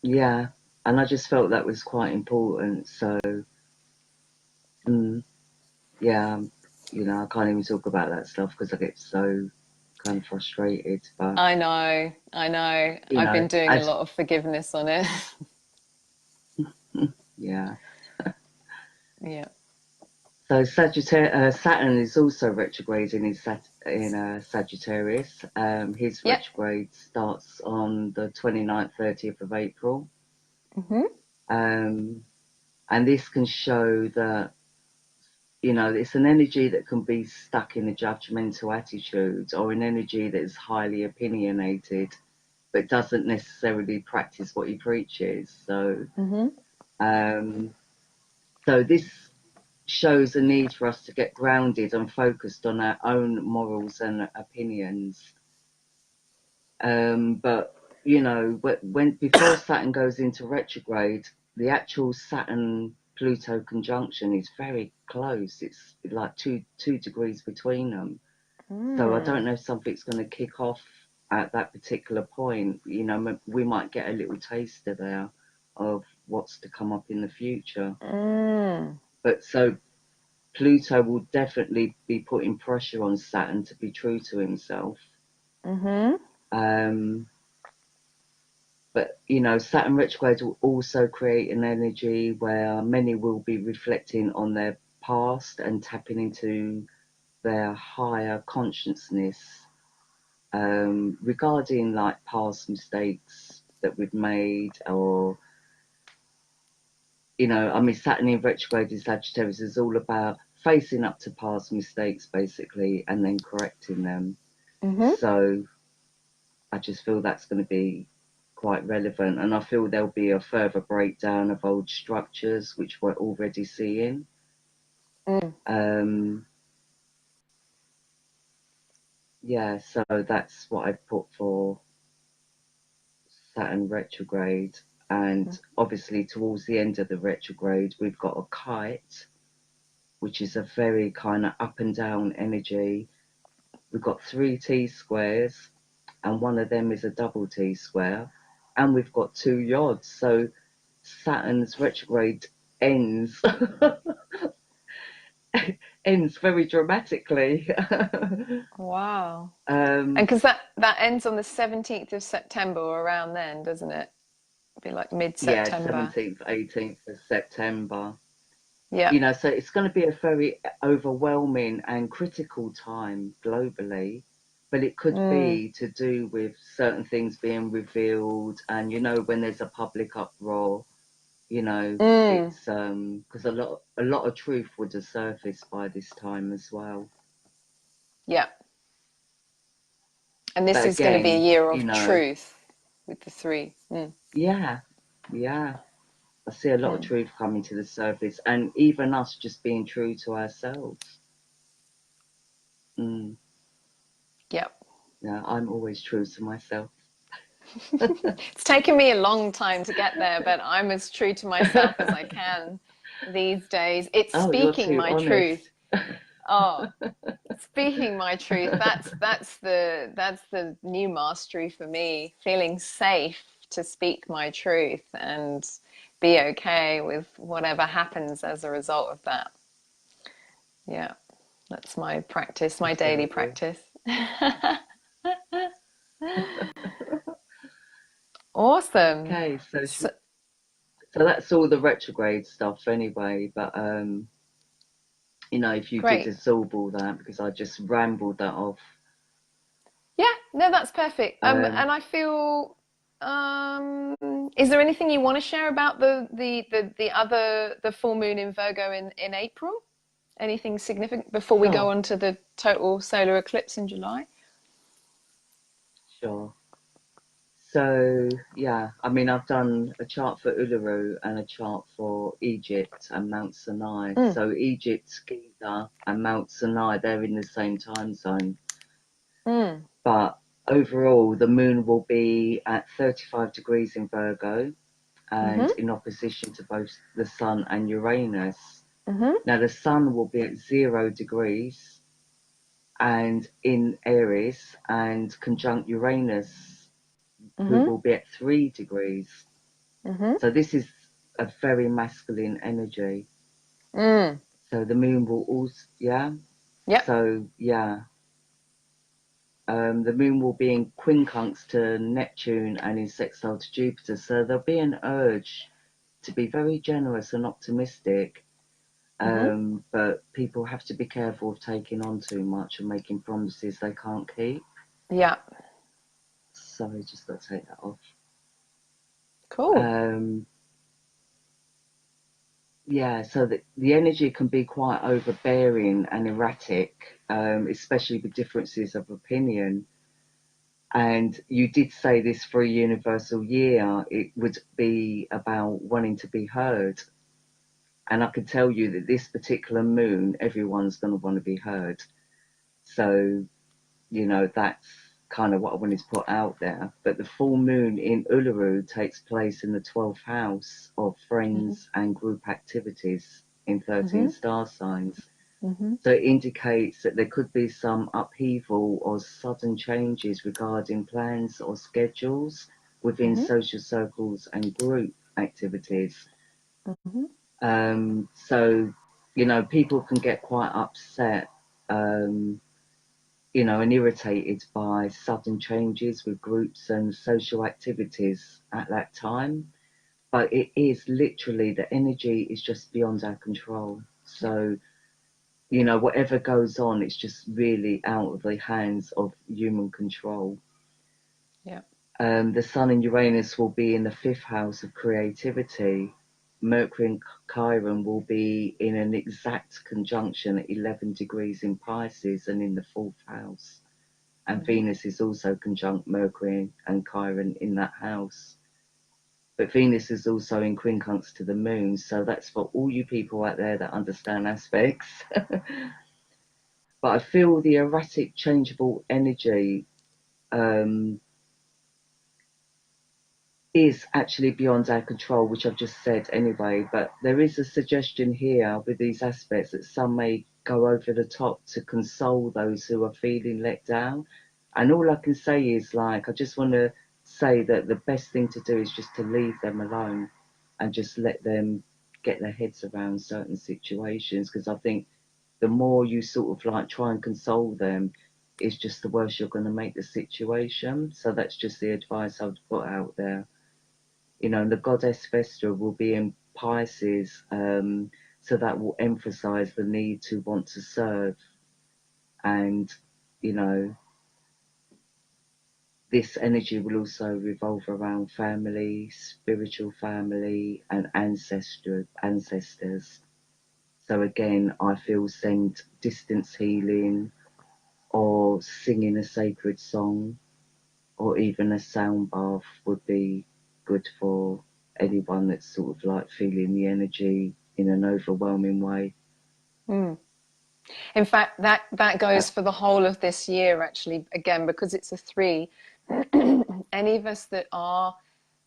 Yeah, and I just felt that was quite important. So, yeah, you know, I can't even talk about that stuff because I get so kind of frustrated. But I know. you I've know, been doing a lot of forgiveness on it. yeah. Yeah. So Saturn is also retrograding in Sagittarius. His Yep. retrograde starts on the 29th, 30th of April. And this can show that, you know, it's an energy that can be stuck in a judgmental attitude, or an energy that is highly opinionated but doesn't necessarily practice what he preaches. So, so this shows a need for us to get grounded and focused on our own morals and opinions. But you know, when before Saturn goes into retrograde, the actual Saturn Pluto conjunction is very close. It's like two degrees between them. So I don't know if something's going to kick off at that particular point. You know, we might get a little taster there of what's to come up in the future. But so Pluto will definitely be putting pressure on Saturn to be true to himself. But, you know, Saturn retrograde will also create an energy where many will be reflecting on their past and tapping into their higher consciousness regarding like past mistakes that we've made, or, you know, I mean, Saturn in retrograde in Sagittarius is all about facing up to past mistakes, basically, and then correcting them. So I just feel that's going to be quite relevant, and I feel there'll be a further breakdown of old structures, which we're already seeing. Yeah, so that's what I've put for Saturn retrograde. And obviously towards the end of the retrograde, we've got a kite which is a very kind of up and down energy. We've got 3 T-squares, and one of them is a double T-square, and we've got 2 yods. So Saturn's retrograde ends ends very dramatically. Wow. And because that ends on the 17th of September or around then, doesn't it? Be like Yeah, mid-September. 17th, 18th of September. Yeah. You know, so it's going to be a very overwhelming and critical time globally, but it could be to do with certain things being revealed, and you know, when there's a public uproar, you know, it's because a lot of truth would have surfaced by this time as well. Yeah. And this But is going to be a again, year you of know, truth with the 3. yeah, yeah. I see a lot of truth coming to the surface, and even us just being true to ourselves. Mm. Yeah. Yeah, I'm always true to myself. It's taken me a long time to get there, but I'm as true to myself as I can these days. It's Oh, you're speaking too my honest. truth. Oh, speaking my truth. That's the new mastery for me. Feeling safe to speak my truth and be okay with whatever happens as a result of that. Yeah, that's my practice, I my feel daily you. practice. Awesome. Okay, So, so that's all the retrograde stuff anyway. But you know, if you did great. absorb all that, because I just rambled that off. Yeah, no, that's perfect. Um, And I feel, is there anything you want to share about the full moon in Virgo in April? Anything significant before we go sure, on to the total solar eclipse in July? sure. So yeah, I mean, I've done a chart for Uluru and a chart for Egypt and Mount Sinai. Mm, So Egypt, Giza, and Mount Sinai, they're in the same time zone. mm, But overall, the moon will be at 35 degrees in Virgo and mm-hmm, in opposition to both the sun and Uranus. mm-hmm, Now, the sun will be at 0 degrees and in Aries and conjunct Uranus, who mm-hmm, will be at 3 degrees. mm-hmm, So, this is a very masculine energy. mm. So, the moon will also, yeah. Yep. So, yeah. The moon will be in quincunx to Neptune and in sextile to Jupiter. So there'll be an urge to be very generous and optimistic. Mm-hmm. But people have to be careful of taking on too much and making promises they can't keep. Yeah. Sorry, just got to take that off. Cool. Yeah, so the energy can be quite overbearing and erratic, especially with differences of opinion. And you did say this for a universal year, it would be about wanting to be heard. And I can tell you that this particular moon, everyone's going to want to be heard. So, you know, that's kind of what I wanted to put out there. But the full moon in Uluru takes place in the 12th house of Mm-hmm. friends and group activities in 13 Mm-hmm. star signs. Mm-hmm. So it indicates that there could be some upheaval or sudden changes regarding plans or schedules within Mm-hmm. social circles and group activities. Mm-hmm. So, you know, people can get quite upset, you know, and irritated by sudden changes with groups and social activities at that time. But it is literally, the energy is just beyond our control. Yeah. So, you know, whatever goes on, it's just really out of the hands of human control. Yeah. The Sun and Uranus will be in the 5th house of creativity. Mercury and Chiron will be in an exact conjunction at 11 degrees in Pisces and in the 4th house. And Mm-hmm. Venus is also conjunct Mercury and Chiron in that house. But Venus is also in quincunx to the moon, so that's for all you people out there that understand aspects. But I feel the erratic, changeable energy, is actually beyond our control, which I've just said anyway. But there is a suggestion here with these aspects that some may go over the top to console those who are feeling let down. And all I can say is, like, I just want to say that the best thing to do is just to leave them alone and just let them get their heads around certain situations. Because I think the more you sort of like try and console them, it's just the worse you're going to make the situation. So that's just the advice I would put out there. You know, the goddess Vesta will be in Pisces, so that will emphasize the need to want to serve. And, you know, this energy will also revolve around family, spiritual family, and ancestors. So again, I feel send distance healing or singing a sacred song or even a sound bath would be good for anyone that's sort of like feeling the energy in an overwhelming way. Mm. In fact, that goes for the whole of this year, actually, again, because it's a 3. Any of us that are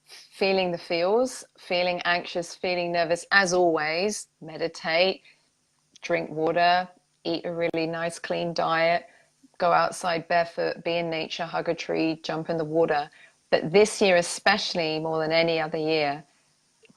feeling the feels, feeling anxious, feeling nervous, as always, meditate, drink water, eat a really nice clean diet, go outside barefoot, be in nature, hug a tree, jump in the water. But this year, especially more than any other year,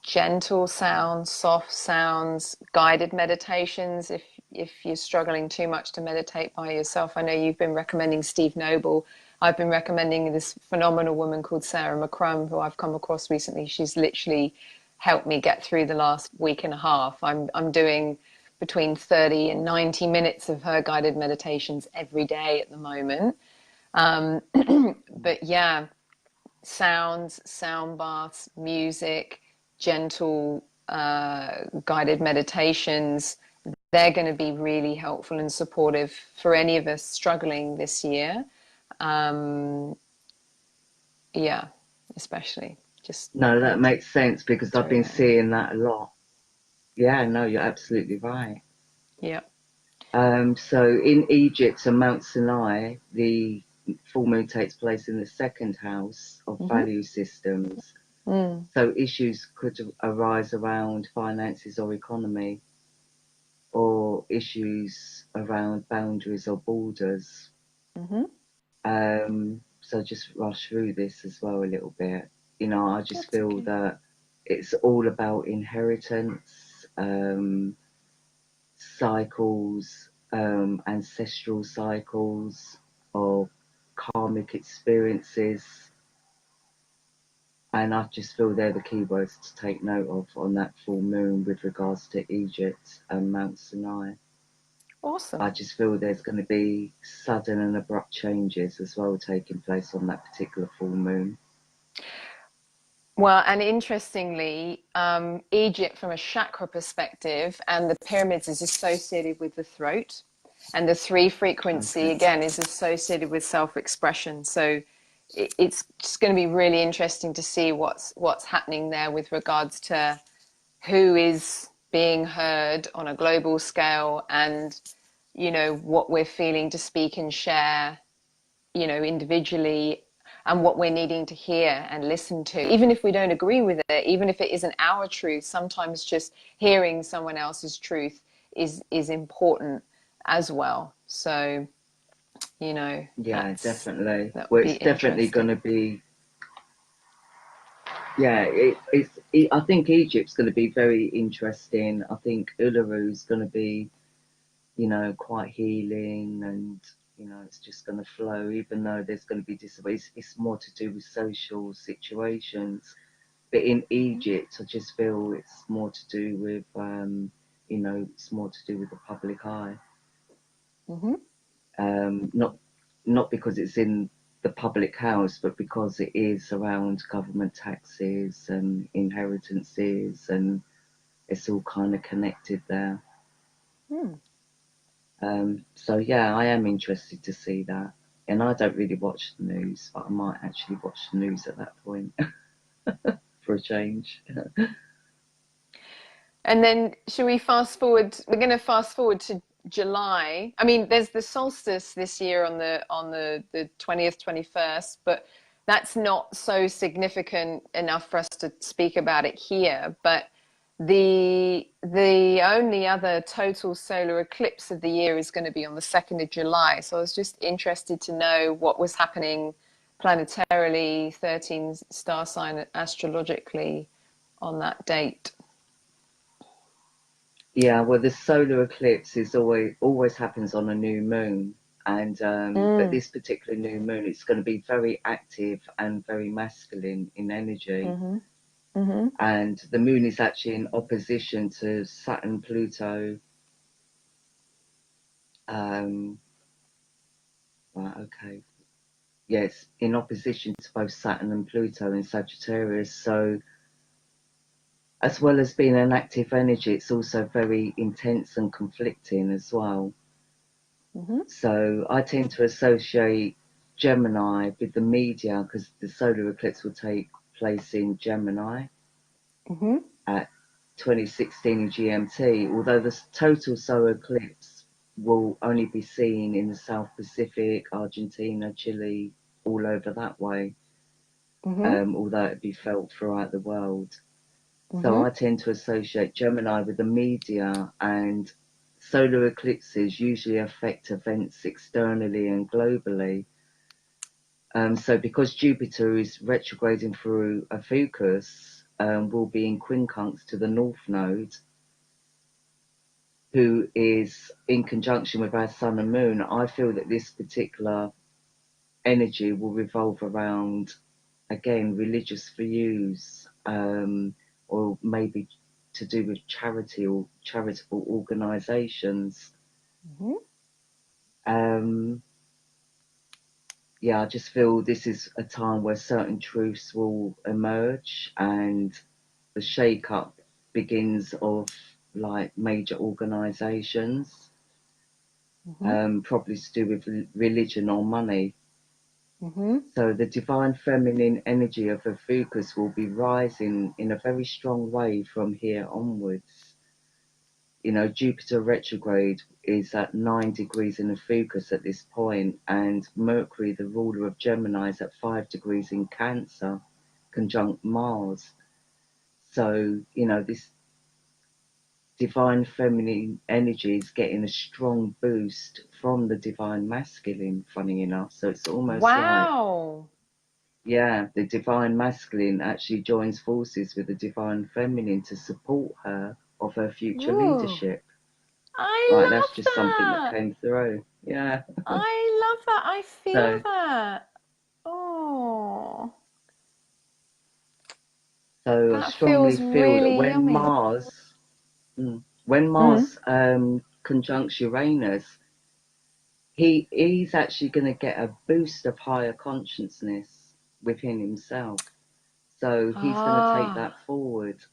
gentle sounds, soft sounds, guided meditations. If you're struggling too much to meditate by yourself, I know you've been recommending Steve Noble. I've been recommending this phenomenal woman called Sarah McCrum, who I've come across recently. She's literally helped me get through the last week and a half. I'm doing between 30 and 90 minutes of her guided meditations every day at the moment. But yeah, sounds, sound baths, music, gentle guided meditations, they're going to be really helpful and supportive for any of us struggling this year. Yeah, especially just No, that makes sense because I've been that. seeing that a lot. Yeah, no, you're absolutely right. Yeah. So in Egypt and Mount Sinai, the full moon takes place in the second house of value systems. Mm. So issues could arise around finances or economy, or issues around boundaries or borders. So just rush through this as well a little bit. You know, I just That's feel okay. that it's all about inheritance, cycles, ancestral cycles, or karmic experiences. And I just feel they're the keywords to take note of on that full moon with regards to Egypt and Mount Sinai. Awesome. I just feel there's going to be sudden and abrupt changes as well taking place on that particular full moon. Well, and interestingly, Egypt from a chakra perspective and the pyramids is associated with the throat. And the 3 frequency, Okay. again, is associated with self-expression. So it's just going to be really interesting to see what's happening there with regards to who is being heard on a global scale and, you know, what we're feeling to speak and share, you know, individually, and what we're needing to hear and listen to, even if we don't agree with it, even if it isn't our truth. Sometimes just hearing someone else's truth is important as well. So, you know, Yeah, definitely. that would Well, be it's definitely going to interesting. be. Yeah, I think Egypt's going to be very interesting. I think Ularu's going to be, you know, quite healing, and you know, it's just going to flow. Even though there's going to be it's more to do with social situations. But in Egypt, I just feel it's more to do with, you know, it's more to do with the public eye. Mm-hmm. Not because it's in the public house, but because it is around government taxes and inheritances, and it's all kind of connected there. So yeah, I am interested to see that. And I don't really watch the news, but I might actually watch the news at that point for a change. And then should we fast forward? We're going to fast forward to July. I mean, there's the solstice this year on the 20th, 21st, but that's not so significant enough for us to speak about it here, but the only other total solar eclipse of the year is going to be on the 2nd of July. So I was just interested to know what was happening planetarily, 13 star sign astrologically on that date. Yeah, well, the solar eclipse is always happens on a new moon, and but this particular new moon, it's going to be very active and very masculine in energy. And the moon is actually in opposition to Saturn Pluto. Right, okay. Yes, in opposition to both Saturn and Pluto in Sagittarius. So, as well as being an active energy, it's also very intense and conflicting as well. So, I tend to associate Gemini with the media because the solar eclipse will take place in Gemini at 2016 GMT, although the total solar eclipse will only be seen in the South Pacific, Argentina, Chile, all over that way, although it'd be felt throughout the world. So I tend to associate Gemini with the media, and solar eclipses usually affect events externally and globally. So because Jupiter is retrograding through Ophiuchus, will be in quincunx to the North Node, who is in conjunction with our Sun and Moon. I feel that this particular energy will revolve around, again, religious views, or maybe to do with charity or charitable organisations. Yeah, I just feel this is a time where certain truths will emerge, and the shake-up begins of like major organisations, probably to do with religion or money. So the divine feminine energy of Ophiuchus will be rising in a very strong way from here onwards. You know, Jupiter retrograde is at 9 degrees in Ophiuchus at this point, and Mercury, the ruler of Gemini, is at 5 degrees in Cancer, conjunct Mars. So, you know, this divine feminine energy is getting a strong boost from the divine masculine, funny enough. So it's almost like, Wow. yeah, the divine masculine actually joins forces with the divine feminine to support her of her future Ooh, leadership. Right, I that's love just something that that. came through. Yeah. I love that. I feel So, that. Oh, so I that strongly feels feel that really yummy. When Mm. Mars conjuncts Uranus, he's actually going to get a boost of higher consciousness within himself. So he's going to take Ah, that forward.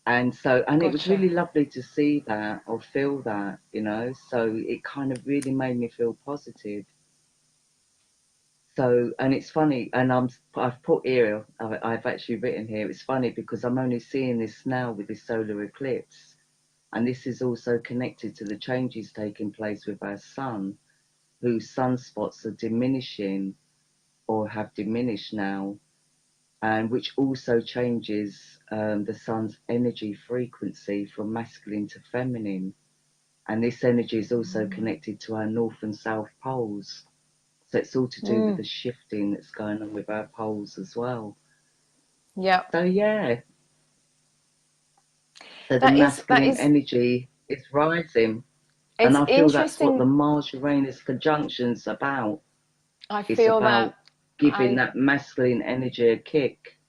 And it was gotcha. really lovely to see that or feel that, you know. So it kind of really made me feel positive. So, and it's funny, and I've put here, I've actually written here, it's funny because I'm only seeing this now with this solar eclipse. And this is also connected to the changes taking place with our sun, whose sunspots are diminishing or have diminished now, and which also changes the sun's energy frequency from masculine to feminine. And this energy is also connected to our north and south poles. So it's all to do with Mm. the shifting that's going on with our poles as well. Yep. So yeah, so the That masculine is energy is rising. And it's I feel that's what the interesting. Mars Uranus conjunction's about. I It's feel that. about giving I that masculine energy a kick,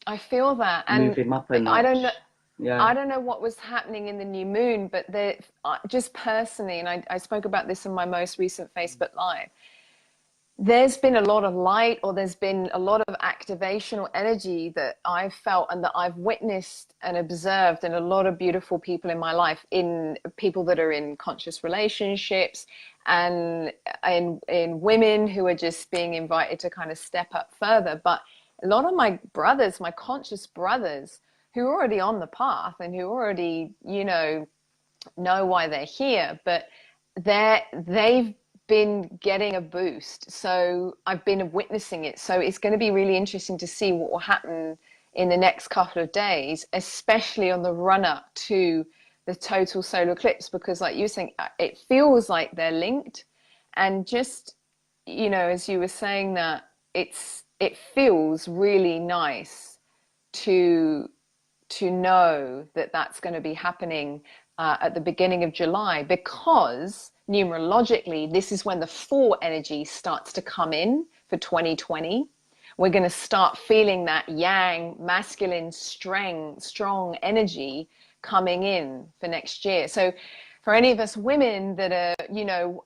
I feel that, move and him up a I don't know. notch. Yeah. I don't know what was happening in the new moon, but just personally, and I spoke about this in my most recent Facebook Live, there's been a lot of light, or there's been a lot of activation or energy that I've felt and that I've witnessed and observed in a lot of beautiful people in my life, in people that are in conscious relationships, and in women who are just being invited to kind of step up further. But a lot of my brothers, my conscious brothers, who are already on the path and who already, know why they're here, but they've been getting a boost. So I've been witnessing it. So it's going to be really interesting to see what will happen in the next couple of days, especially on the run up to the total solar eclipse, because like you were saying, it feels like they're linked. And just, you know, as you were saying that, it feels really nice to know that that's going to be happening at the beginning of July, because numerologically, this is when the 4 energy starts to come in for 2020. We're going to start feeling that yang, masculine, strong energy coming in for next year. So for any of us women that are, you know,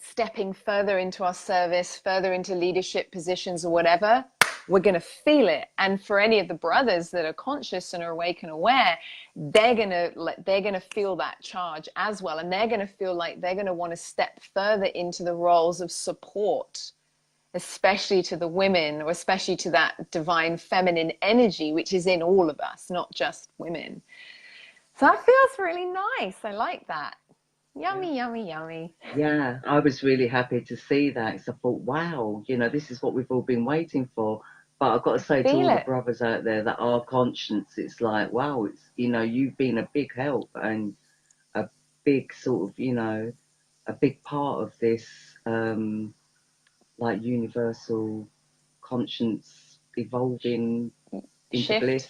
stepping further into our service, further into leadership positions or whatever, we're going to feel it. And for any of the brothers that are conscious and are awake and aware, they're going to feel that charge as well. And they're going to feel like they're going to want to step further into the roles of support, especially to the women, or especially to that divine feminine energy, which is in all of us, not just women. So that feels really nice. I like that. Yummy, yummy, yummy. Yeah, I was really happy to see that, because I thought, wow, you know, this is what we've all been waiting for. But I've got to say to all the brothers out there that are conscious, it's like, wow, it's, you know, you've been a big help and a big sort of, you know, a big part of this, like universal conscience evolving into Shift. bliss.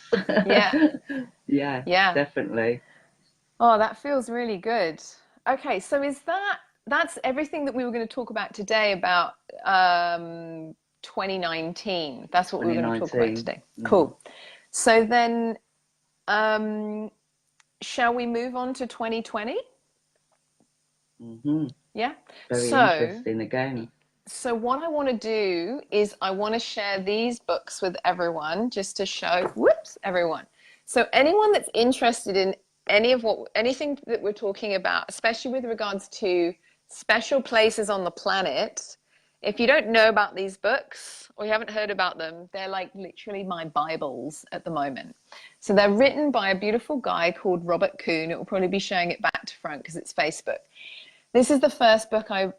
Yeah. Yeah, definitely. Oh, that feels really good. Okay, so that's everything that we were going to talk about today about 2019. That's what we were going to talk about today. Cool. So then, shall we move on to 2020? Mm-hmm. Yeah. Very interesting again. So what I want to do is I want to share these books with everyone, just to show, everyone. So anyone that's interested in anything that we're talking about, especially with regards to special places on the planet, if you don't know about these books or you haven't heard about them, they're like literally my Bibles at the moment. So they're written by a beautiful guy called Robert Kuhn. It will probably be showing it back to front because it's Facebook. This is the first book I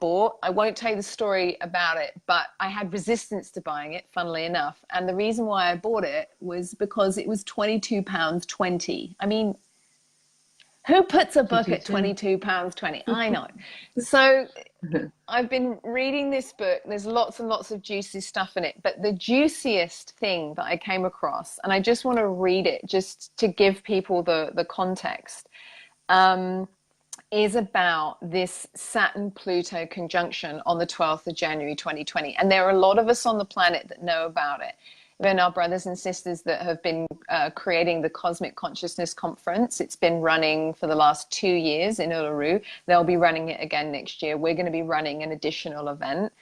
bought. I won't tell you the story about it, but I had resistance to buying it, funnily enough. And the reason why I bought it was because it was £22.20. I mean, who puts a book at £22.20? I know. So I've been reading this book. There's lots and lots of juicy stuff in it. But the juiciest thing that I came across, and I just want to read it just to give people the context, is about this Saturn Pluto conjunction on the 12th of January 2020. And there are a lot of us on the planet that know about it. Even our brothers and sisters that have been creating the Cosmic Consciousness Conference. It's been running for the last 2 years in Uluru. They'll be running it again next year. We're going to be running an additional event.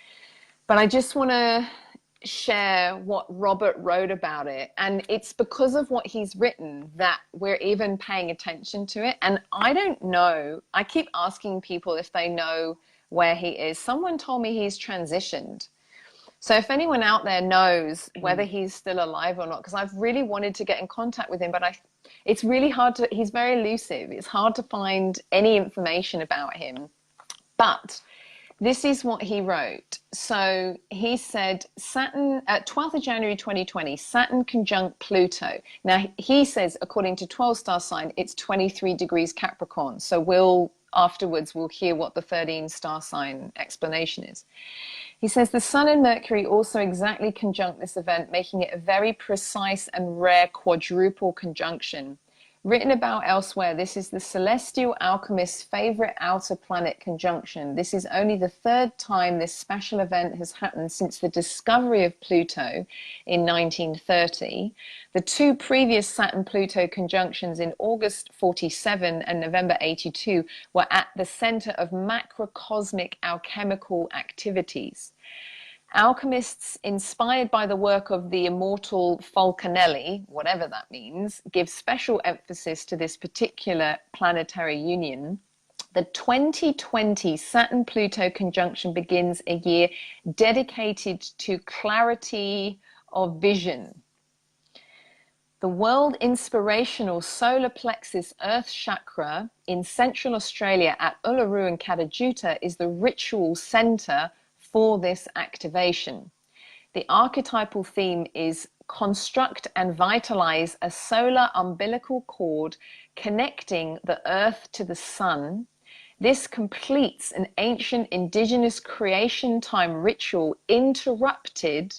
But I just want to share what Robert wrote about it, and it's because of what he's written that we're even paying attention to it. And I don't know, I keep asking people if they know where he is. Someone told me he's transitioned, so if anyone out there knows whether he's still alive or not, because I've really wanted to get in contact with him, but it's really hard to, he's very elusive, it's hard to find any information about him. But this is what he wrote. So he said, Saturn, 12th of January 2020, Saturn conjunct Pluto. Now, he says, according to 12 star sign, it's 23 degrees Capricorn. So afterwards, we'll hear what the 13 star sign explanation is. He says, the Sun and Mercury also exactly conjunct this event, making it a very precise and rare quadruple conjunction. Written about elsewhere, this is the celestial alchemist's favorite outer planet conjunction. This is only the 3rd time this special event has happened since the discovery of Pluto in 1930. The 2 previous Saturn-Pluto conjunctions in August 47 and November 82 were at the center of macrocosmic alchemical activities. Alchemists, inspired by the work of the immortal Falconelli, whatever that means, give special emphasis to this particular planetary union. The 2020 Saturn-Pluto conjunction begins a year dedicated to clarity of vision. The world inspirational solar plexus earth chakra in Central Australia at Uluru and Katajuta is the ritual center for this activation. The archetypal theme is construct and vitalize a solar umbilical cord connecting the earth to the sun. This completes an ancient indigenous creation time ritual interrupted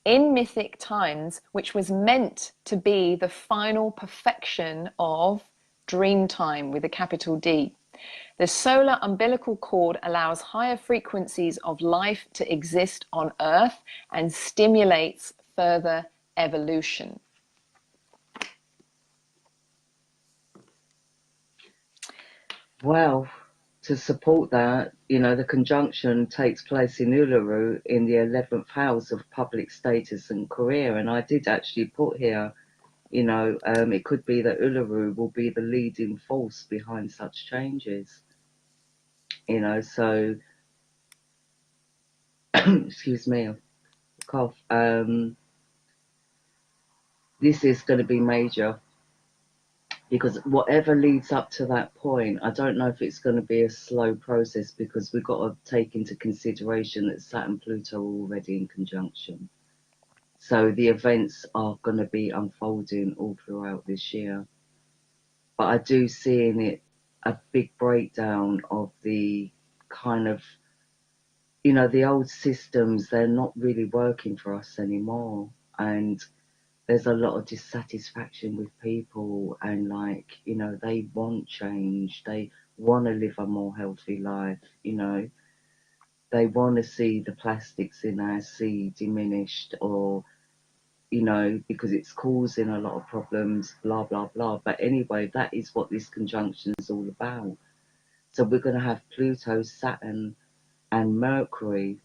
in mythic times, which was meant to be the final perfection of dream time with a capital D. The solar umbilical cord allows higher frequencies of life to exist on Earth and stimulates further evolution. Well, to support that, you know, the conjunction takes place in Uluru in the 11th house of public status and career. And I did actually put here, you know, it could be that Uluru will be the leading force behind such changes. You know, so, excuse me, cough. This is going to be major. Because whatever leads up to that point, I don't know if it's going to be a slow process, because we've got to take into consideration that Saturn Pluto are already in conjunction. So the events are going to be unfolding all throughout this year. But I do see in it a big breakdown of the kind of, you know, the old systems, they're not really working for us anymore. And there's a lot of dissatisfaction with people, and like, you know, they want change, they want to live a more healthy life, you know, they want to see the plastics in our sea diminished, or, you know, because it's causing a lot of problems, blah blah blah. But anyway, that is what this conjunction is all about. So we're going to have Pluto, Saturn and Mercury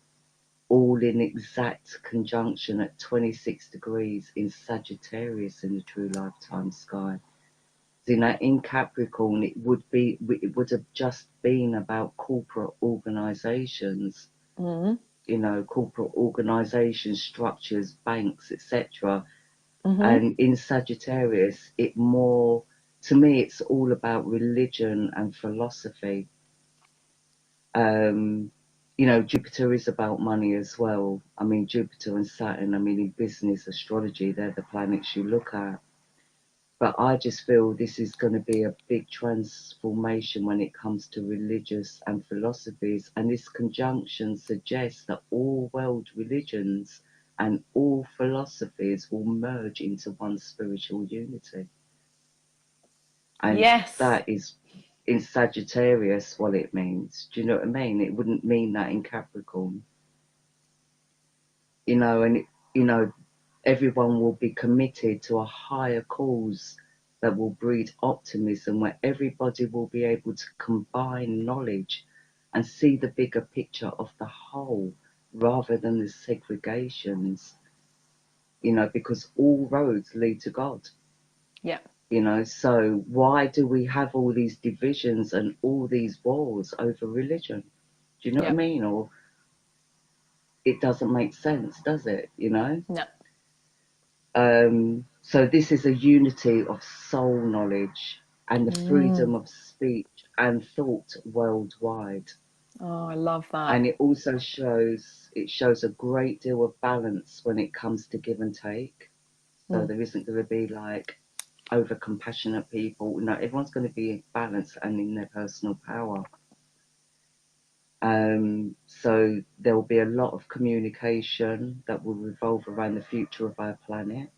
all in exact conjunction at 26 degrees in Sagittarius in the true lifetime sky. So, you know, in Capricorn, it would have just been about corporate organisations, you know, corporate organisations, structures, banks, etc. And in Sagittarius, to me, it's all about religion and philosophy. You know, Jupiter is about money as well. I mean, Jupiter and Saturn, I mean, in business astrology, they're the planets you look at. But I just feel this is going to be a big transformation when it comes to religious and philosophies. And this conjunction suggests that all world religions and all philosophies will merge into one spiritual unity. And Yes. that is in Sagittarius what it means. Do you know what I mean? It wouldn't mean that in Capricorn. You know, and, you know, everyone will be committed to a higher cause that will breed optimism, where everybody will be able to combine knowledge and see the bigger picture of the whole rather than the segregations, you know, because all roads lead to God. Yeah. You know, so why do we have all these divisions and all these wars over religion? Do you know what I mean? Or it doesn't make sense, does it? You know? No. So this is a unity of soul knowledge and the freedom of speech and thought worldwide. Oh, I love that. And it also shows a great deal of balance when it comes to give and take. So there isn't going to be like over compassionate people. No, everyone's going to be balanced and in their personal power. So there will be a lot of communication that will revolve around the future of our planet,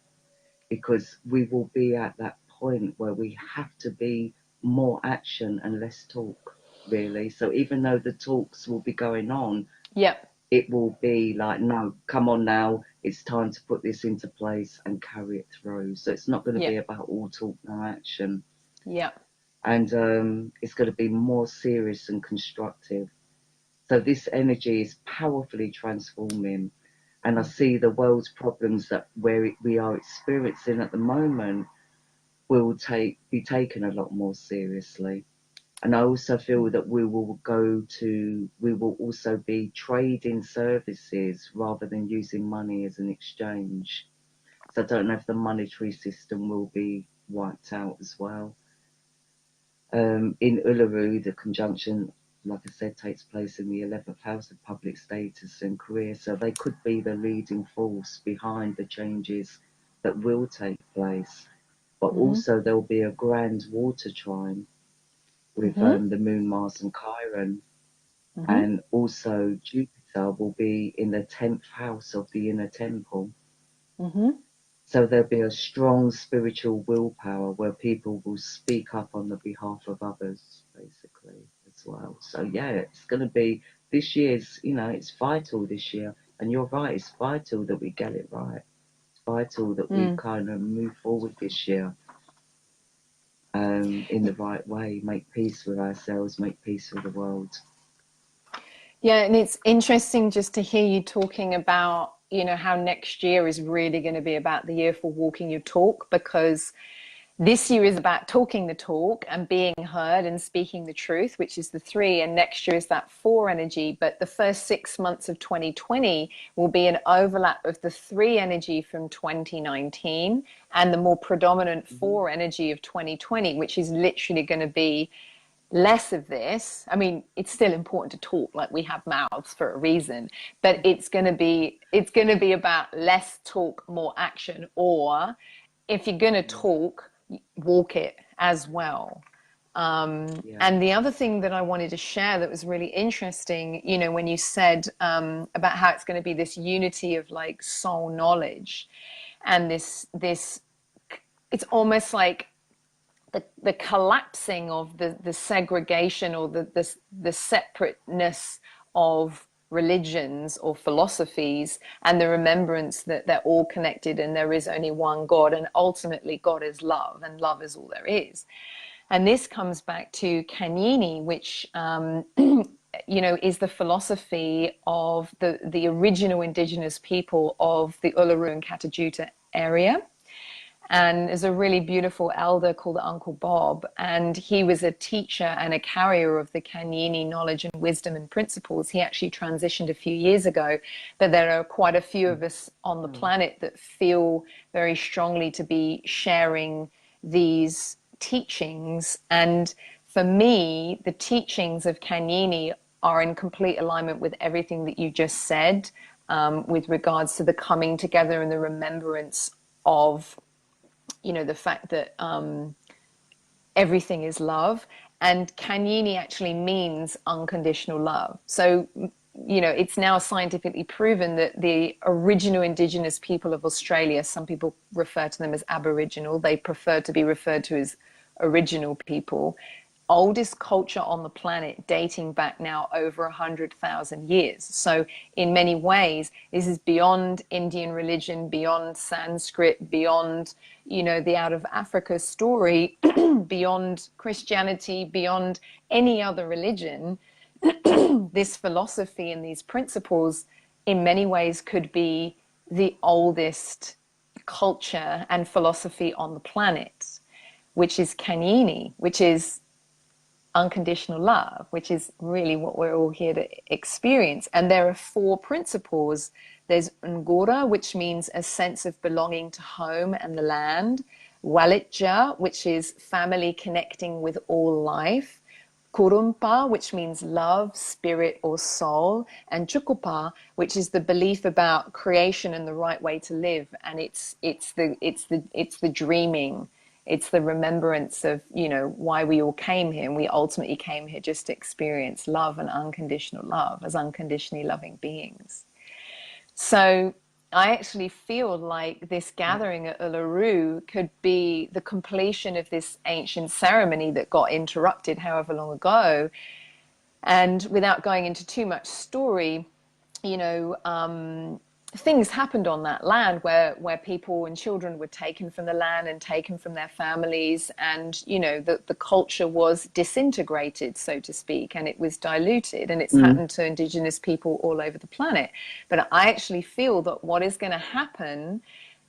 because we will be at that point where we have to be more action and less talk, really. So even though the talks will be going on, it will be like, no, come on now, it's time to put this into place and carry it through. So it's not going to be about all talk, no action. And it's going to be more serious and constructive. So this energy is powerfully transforming. And I see the world's problems that we are experiencing at the moment will be taken a lot more seriously. And I also feel that we will also be trading services rather than using money as an exchange. So I don't know if the monetary system will be wiped out as well. In Uluru, the conjunction, like I said, takes place in the 11th house of public status and career. So they could be the leading force behind the changes that will take place. But also there'll be a grand water trine with the moon, Mars and Chiron. And also Jupiter will be in the 10th house of the inner temple. So there'll be a strong spiritual willpower where people will speak up on the behalf of others, basically, as well. So yeah, it's going to be, this year's, you know, it's vital this year. And you're right, it's vital that we get it right. It's vital that we kind of move forward this year in the right way, make peace with ourselves, make peace with the world. Yeah, and it's interesting just to hear you talking about, you know, how next year is really going to be about the year for walking your talk, because this year is about talking the talk and being heard and speaking the truth, which is the 3, and next year is that 4 energy. But the first 6 months of 2020 will be an overlap of the 3 energy from 2019 and the more predominant 4 energy of 2020, which is literally going to be less of this. I mean, it's still important to talk, like we have mouths for a reason, but it's going to be about less talk, more action, or if you're going to talk, walk it as well. And the other thing that I wanted to share that was really interesting, you know, when you said about how it's going to be this unity of like soul knowledge, and this it's almost like the collapsing of the segregation or the separateness of religions or philosophies, and the remembrance that they're all connected and there is only one God, and ultimately God is love and love is all there is. And this comes back to Kinnie, which you know, is the philosophy of the original indigenous people of the Uluru and Katajuta area. And there's a really beautiful elder called Uncle Bob, and he was a teacher and a carrier of the Kinnie knowledge and wisdom and principles. He actually transitioned a few years ago, but there are quite a few of us on the planet that feel very strongly to be sharing these teachings. And for me, the teachings of Kinnie are in complete alignment with everything that you just said, with regards to the coming together and the remembrance of, you know, the fact that everything is love. And Kinnie actually means unconditional love. So, you know, it's now scientifically proven that the original indigenous people of Australia, some people refer to them as Aboriginal, they prefer to be referred to as original people, oldest culture on the planet, dating back now over 100,000 years. So in many ways, this is beyond Indian religion, beyond Sanskrit, beyond, you know, the out of Africa story, beyond Christianity, beyond any other religion. This philosophy and these principles in many ways could be the oldest culture and philosophy on the planet, which is Kinnie, which is unconditional love, which is really what we're all here to experience. And there are 4 principles. There's Ngora, which means a sense of belonging to home and the land. Walitja, which is family connecting with all life. Kurumpa, which means love, spirit, or soul. And Chukupa, which is the belief about creation and the right way to live. And it's the dreaming. It's the remembrance of, you know, why we all came here. And we ultimately came here just to experience love and unconditional love as unconditionally loving beings. So I actually feel like this gathering at Uluru could be the completion of this ancient ceremony that got interrupted however long ago. And without going into too much story, you know, things happened on that land where people and children were taken from the land and taken from their families, and, you know, the culture was disintegrated, so to speak, and it was diluted, and it's happened to indigenous people all over the planet. But I actually feel that what is going to happen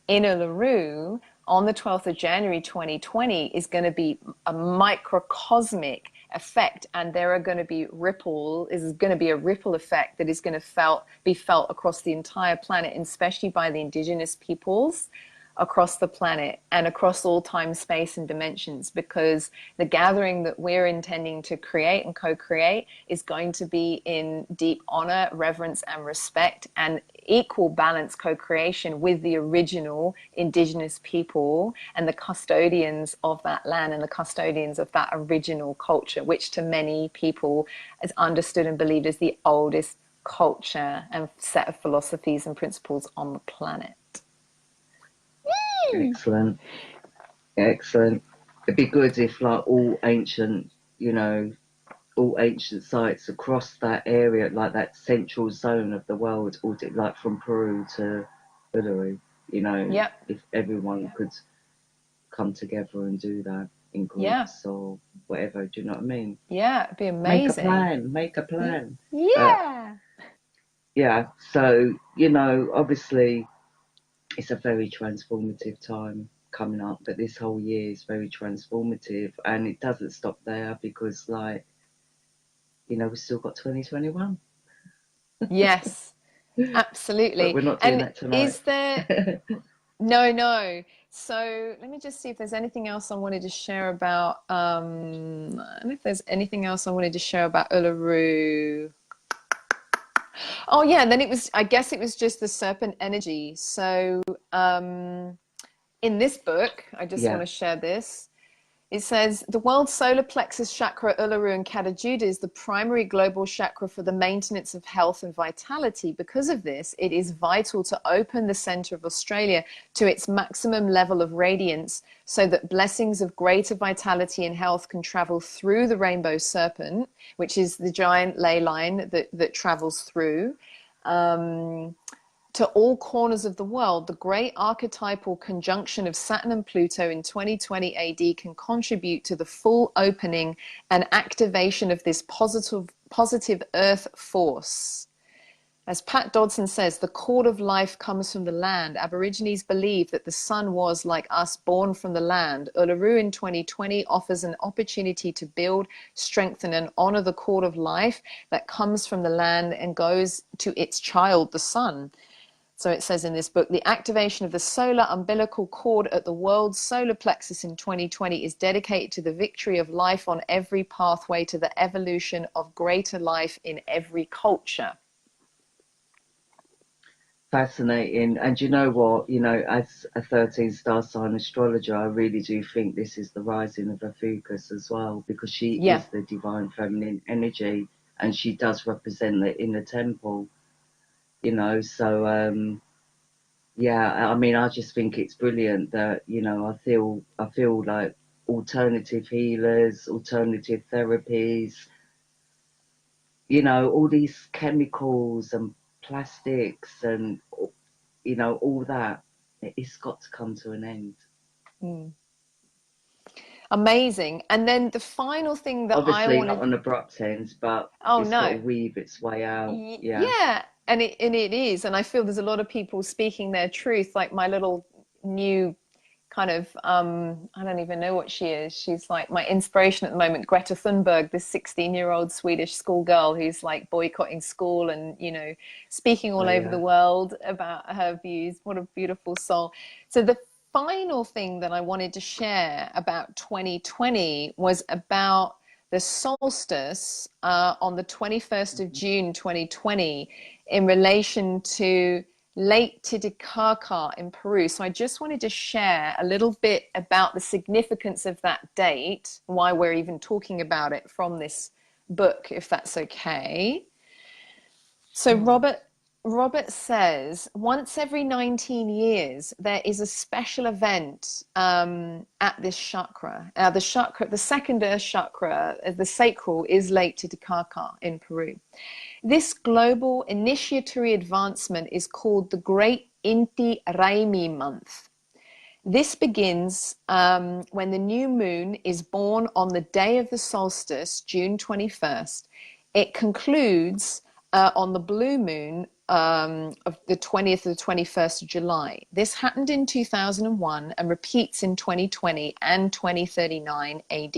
in Uluru on the 12th of January 2020 is going to be a microcosmic effect, and there are going to be is going to be a ripple effect that is going to be felt across the entire planet, and especially by the indigenous peoples across the planet and across all time, space, and dimensions, because the gathering that we're intending to create and co-create is going to be in deep honor, reverence, and respect, and equal balance co-creation with the original indigenous people and the custodians of that land and the custodians of that original culture, which to many people is understood and believed as the oldest culture and set of philosophies and principles on the planet. Excellent. Excellent. It'd be good if like all ancient sites across that area, like that central zone of the world, like from Peru to Uluru, Yep. if everyone could come together and do that in groups or whatever, do you know what I mean? Yeah, it'd be amazing. Make a plan. Yeah. Yeah, so, obviously it's a very transformative time coming up, but this whole year is very transformative, and it doesn't stop there because, like, we've still got 2021. Yes, absolutely. But we're not doing that tonight. Is there... No. So let me just see if there's anything else I wanted to share about... I don't know if there's anything else I wanted to share about Uluru. Oh yeah, and then I guess it was just the serpent energy. So in this book, I just want to share this. It says, the world's solar plexus chakra, Uluru and Katajuda, is the primary global chakra for the maintenance of health and vitality. Because of this, it is vital to open the center of Australia to its maximum level of radiance so that blessings of greater vitality and health can travel through the rainbow serpent, which is the giant ley line that travels through. To all corners of the world. The great archetypal conjunction of Saturn and Pluto in 2020 AD can contribute to the full opening and activation of this positive earth force. As Pat Dodson says, the cord of life comes from the land. Aborigines believe that the sun was, like us, born from the land. Uluru in 2020 offers an opportunity to build, strengthen, and honor the cord of life that comes from the land and goes to its child, the sun. So it says in this book, the activation of the solar umbilical cord at the world's solar plexus in 2020 is dedicated to the victory of life on every pathway to the evolution of greater life in every culture. Fascinating. And you know what, as a 13 star sign astrologer, I really do think this is the rising of Ophiuchus as well, because she is the divine feminine energy and she does represent the inner temple. So I mean, I just think it's brilliant that I feel like alternative healers, alternative therapies, all these chemicals and plastics and all that, it's got to come to an end. Amazing. And then the final thing that obviously I wanted... not on abrupt ends, but it's got to weave its way out. Yeah. And it is. And I feel there's a lot of people speaking their truth, like my little new kind of, I don't even know what she is. She's like my inspiration at the moment, Greta Thunberg, this 16-year-old Swedish schoolgirl who's like boycotting school and, speaking all over the world about her views. What a beautiful soul. So the final thing that I wanted to share about 2020 was about the solstice on the 21st of June 2020 in relation to Lake Titicaca in Peru. So I just wanted to share a little bit about the significance of that date, why we're even talking about it from this book, if that's okay. So Robert says, once every 19 years, there is a special event at this chakra. The second earth chakra, the sacral, is Lake Titicaca in Peru. This global initiatory advancement is called the Great Inti Raymi month. This begins when the new moon is born on the day of the solstice, June 21st. It concludes on the blue moon of the 20th or the 21st of July. This happened in 2001 and repeats in 2020 and 2039 AD.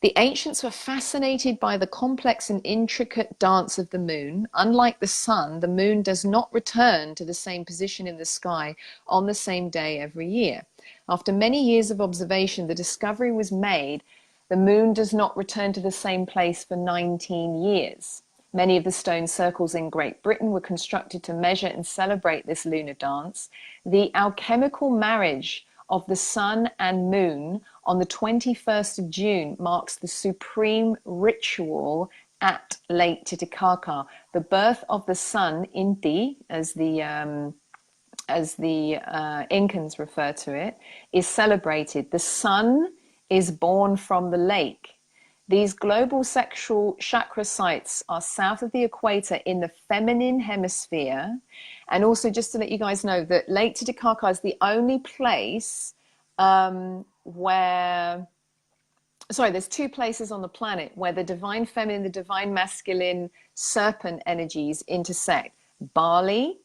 The ancients were fascinated by the complex and intricate dance of the moon. Unlike the sun, the moon does not return to the same position in the sky on the same day every year. After many years of observation, the discovery was made the moon does not return to the same place for 19 years. Many of the stone circles in Great Britain were constructed to measure and celebrate this lunar dance. The alchemical marriage of the sun and moon on the 21st of June marks the supreme ritual at Lake Titicaca. The birth of the sun, Inti, as the Incans refer to it, is celebrated. The sun is born from the lake. These global sexual chakra sites are south of the equator in the feminine hemisphere. And also, just to let you guys know that Lake Titicaca is the only place there's two places on the planet where the divine feminine, the divine masculine serpent energies intersect. Bali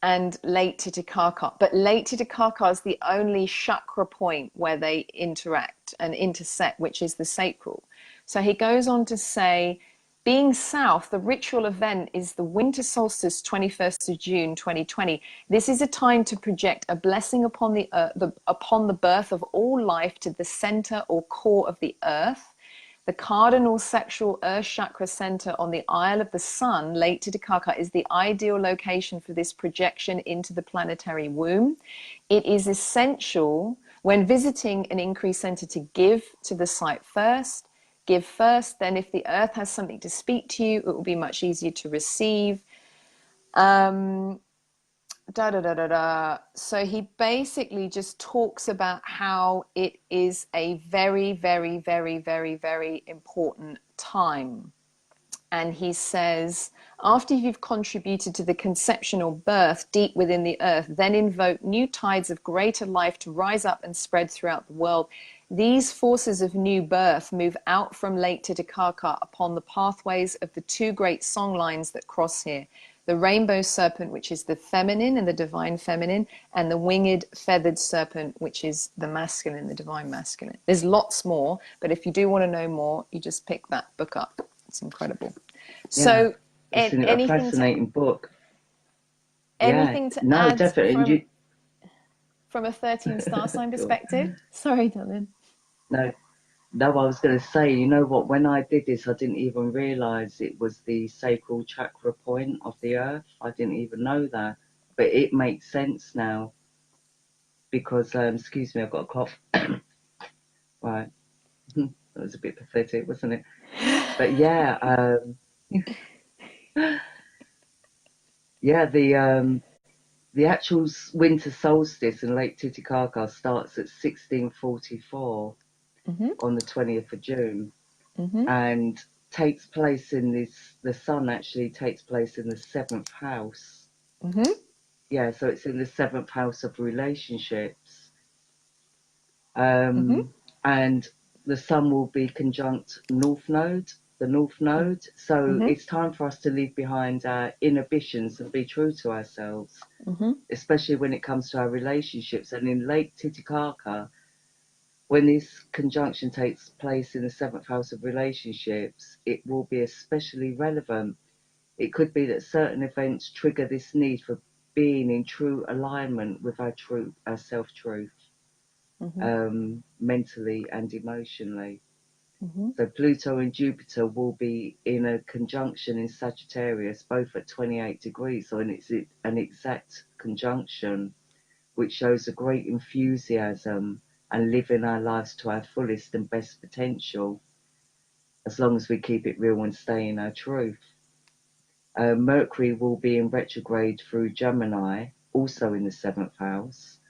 and Lake Titicaca. But Lake Titicaca is the only chakra point where they interact and intersect, which is the sacral. So he goes on to say, being south, the ritual event is the winter solstice, 21st of June, 2020. This is a time to project a blessing upon upon the birth of all life to the center or core of the earth. The cardinal sexual earth chakra center on the Isle of the Sun, Lake Titicaca, is the ideal location for this projection into the planetary womb. It is essential when visiting an increased center to give to the site first. Give first, then if the earth has something to speak to you, it will be much easier to receive. So he basically just talks about how it is a very, very, very, very, very important time. And he says, after you've contributed to the conceptional birth deep within the earth, then invoke new tides of greater life to rise up and spread throughout the world. These forces of new birth move out from Lake Titicaca upon the pathways of the two great song lines that cross here. The rainbow serpent, which is the feminine and the divine feminine, and the winged feathered serpent, which is the masculine, the divine masculine. There's lots more, but if you do want to know more, you just pick that book up. It's incredible. So, it's a fascinating book. Anything to no, add definitely. From a 13 star sign perspective? Sorry, darling. No, I was going to say, you know what, when I did this, I didn't even realise it was the sacral chakra point of the earth. I didn't even know that. But it makes sense now. Because, excuse me, I've got a cough. Right. That was a bit pathetic, wasn't it? But yeah, the actual winter solstice in Lake Titicaca starts at 1644 on the 20th of June and takes place in the sun actually takes place in the 7th house. Yeah, so it's in the 7th house of relationships. And the sun will be conjunct the North Node. So it's time for us to leave behind our inhibitions and be true to ourselves, especially when it comes to our relationships. And in Lake Titicaca, when this conjunction takes place in the 7th house of relationships, it will be especially relevant. It could be that certain events trigger this need for being in true alignment with our self-truth. Mentally and emotionally. So Pluto and Jupiter will be in a conjunction in Sagittarius, both at 28 degrees. So it's an exact conjunction, which shows a great enthusiasm and living our lives to our fullest and best potential, as long as we keep it real and stay in our truth. Mercury will be in retrograde through Gemini, also in the 7th house.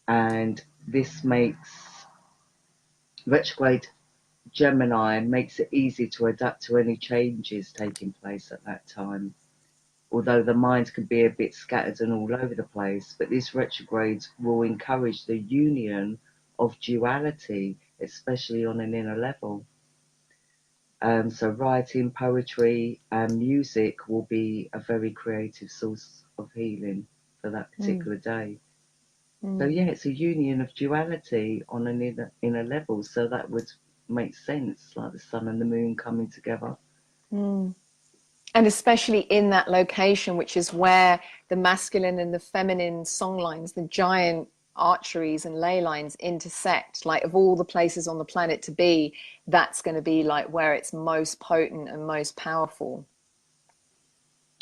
And this makes retrograde Gemini makes it easy to adapt to any changes taking place at that time. Although the mind can be a bit scattered and all over the place, but this retrograde will encourage the union of duality, especially on an inner level. So writing, poetry, and music will be a very creative source of healing for that particular day. So yeah, it's a union of duality on an inner level. So that would makes sense, like the sun and the moon coming together. And especially in that location, which is where the masculine and the feminine song lines, the giant arteries and ley lines intersect. Like, of all the places on the planet to be, that's going to be like where it's most potent and most powerful.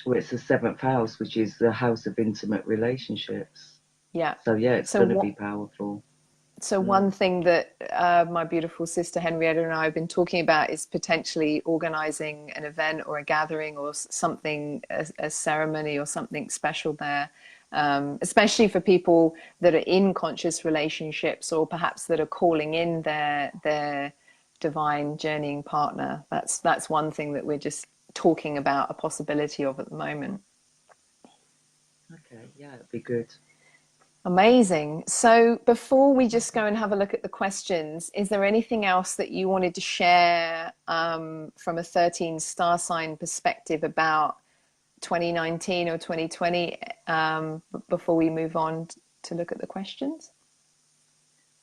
Well, it's the 7th house, which is the house of intimate relationships. Yeah. So yeah, it's going to be powerful. So one thing that my beautiful sister Henrietta and I have been talking about is potentially organizing an event or a gathering or something, a ceremony or something special there, especially for people that are in conscious relationships, or perhaps that are calling in their divine journeying partner. That's one thing that we're just talking about a possibility of at the moment. Okay, yeah, it'd be good. Amazing. So before we just go and have a look at the questions, is there anything else that you wanted to share from a 13 star sign perspective about 2019 or 2020 before we move on to look at the questions?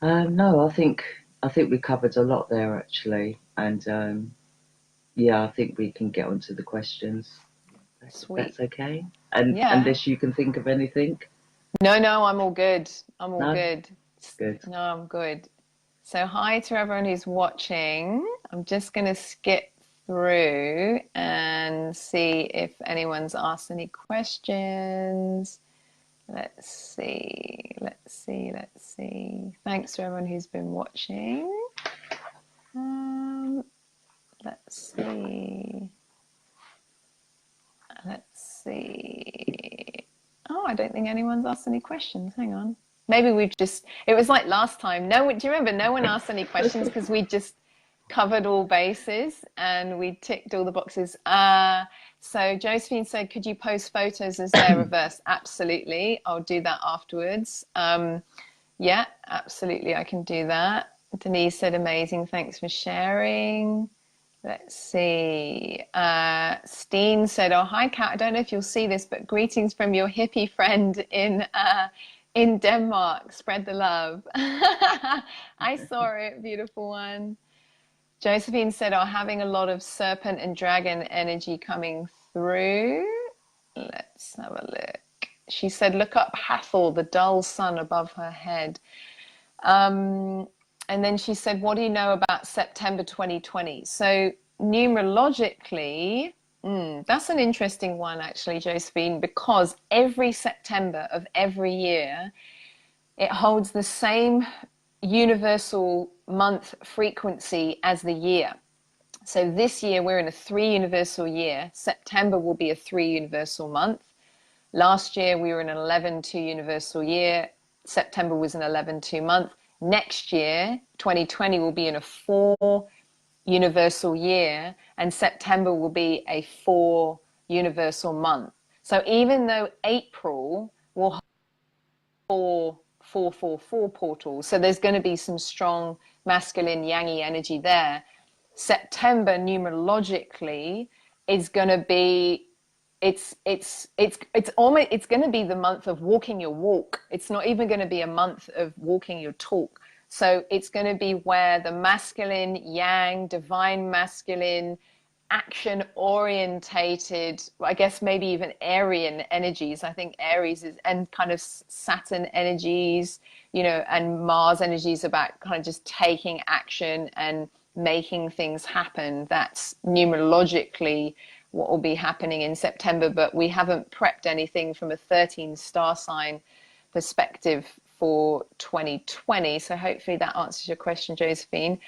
No, I think we covered a lot there actually, and yeah, I think we can get onto the questions. Sweet. That's okay. And yeah. Unless you can think of anything. No, I'm all good. I'm all No? good. Good. No, I'm good. So hi to everyone who's watching. I'm just going to skip through and see if anyone's asked any questions. Let's see. Thanks to everyone who's been watching. Let's see. Oh, I don't think anyone's asked any questions. Hang on. Maybe it was like last time. Do you remember? No one asked any questions because we just covered all bases and we ticked all the boxes. So Josephine said, could you post photos as they're reversed? Absolutely. I'll do that afterwards. Yeah, absolutely. I can do that. Denise said, amazing. Thanks for sharing. Let's see. Steen said, oh, hi, Kat. I don't know if you'll see this, but greetings from your hippie friend in Denmark. Spread the love. I saw it. Beautiful one. Josephine said, oh, having a lot of serpent and dragon energy coming through. Let's have a look. She said, look up Hathor, the dull sun above her head. And then she said, what do you know about September 2020? So numerologically, that's an interesting one, actually, Josephine, because every September of every year, it holds the same universal month frequency as the year. So this year, we're in a 3 universal year. September will be a 3 universal month. Last year, we were in an 11-2 universal year. September was an 11-2 month. Next year, 2020, will be in a 4 universal year, and September will be a 4 universal month. So even though April will hold 4 portals, so there's going to be some strong masculine yangy energy there, September numerologically is going to be it's going to be the month of walking your walk. It's not even going to be a month of walking your talk. So it's going to be where the masculine, yang, divine masculine, action orientated, I guess maybe even Aryan energies. I think Aries is, and kind of Saturn energies, and Mars energies about kind of just taking action and making things happen. That's numerologically what will be happening in September, but we haven't prepped anything from a 13 star sign perspective for 2020. So hopefully that answers your question, Josephine.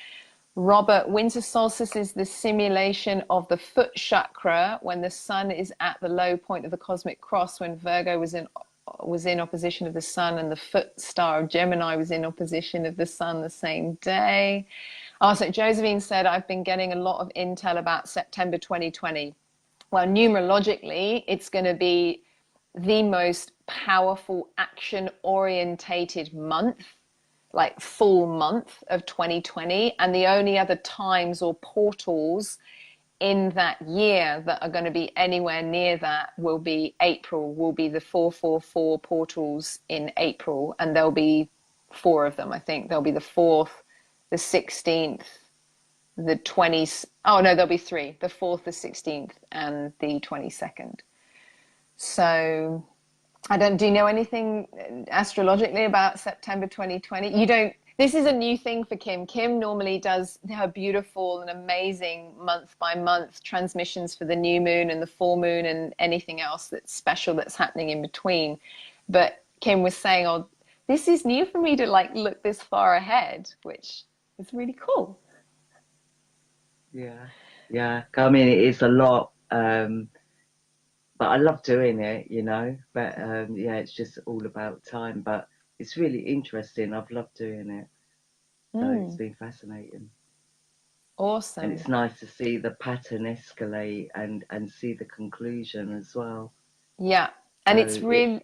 Robert, winter solstice is the simulation of the foot chakra when the sun is at the low point of the cosmic cross, when Virgo was in opposition of the sun and the foot star of Gemini was in opposition of the sun the same day. So Josephine said, I've been getting a lot of intel about September 2020. Well, numerologically, it's going to be the most powerful action-orientated month, like full month of 2020. And the only other times or portals in that year that are going to be anywhere near that will be April, will be the 444 portals in April. And there'll be 4 of them, I think. There'll be the 4th, the 16th, the 20th. Oh no, there'll be three: the 4th, the 16th, and the 22nd. So I don't. Do you know anything astrologically about September 2020? You don't. This is a new thing for Kim. Kim normally does her beautiful and amazing month by month transmissions for the new moon and the full moon and anything else that's special that's happening in between. But Kim was saying, "Oh, this is new for me to like look this far ahead," which is really cool. Yeah. I mean, it is a lot, but I love doing it, you know. But yeah, it's just all about time. But it's really interesting. I've loved doing it, so it's been fascinating. And Awesome. it's nice to see the pattern escalate and see the conclusion as well. Yeah. And it's So it really,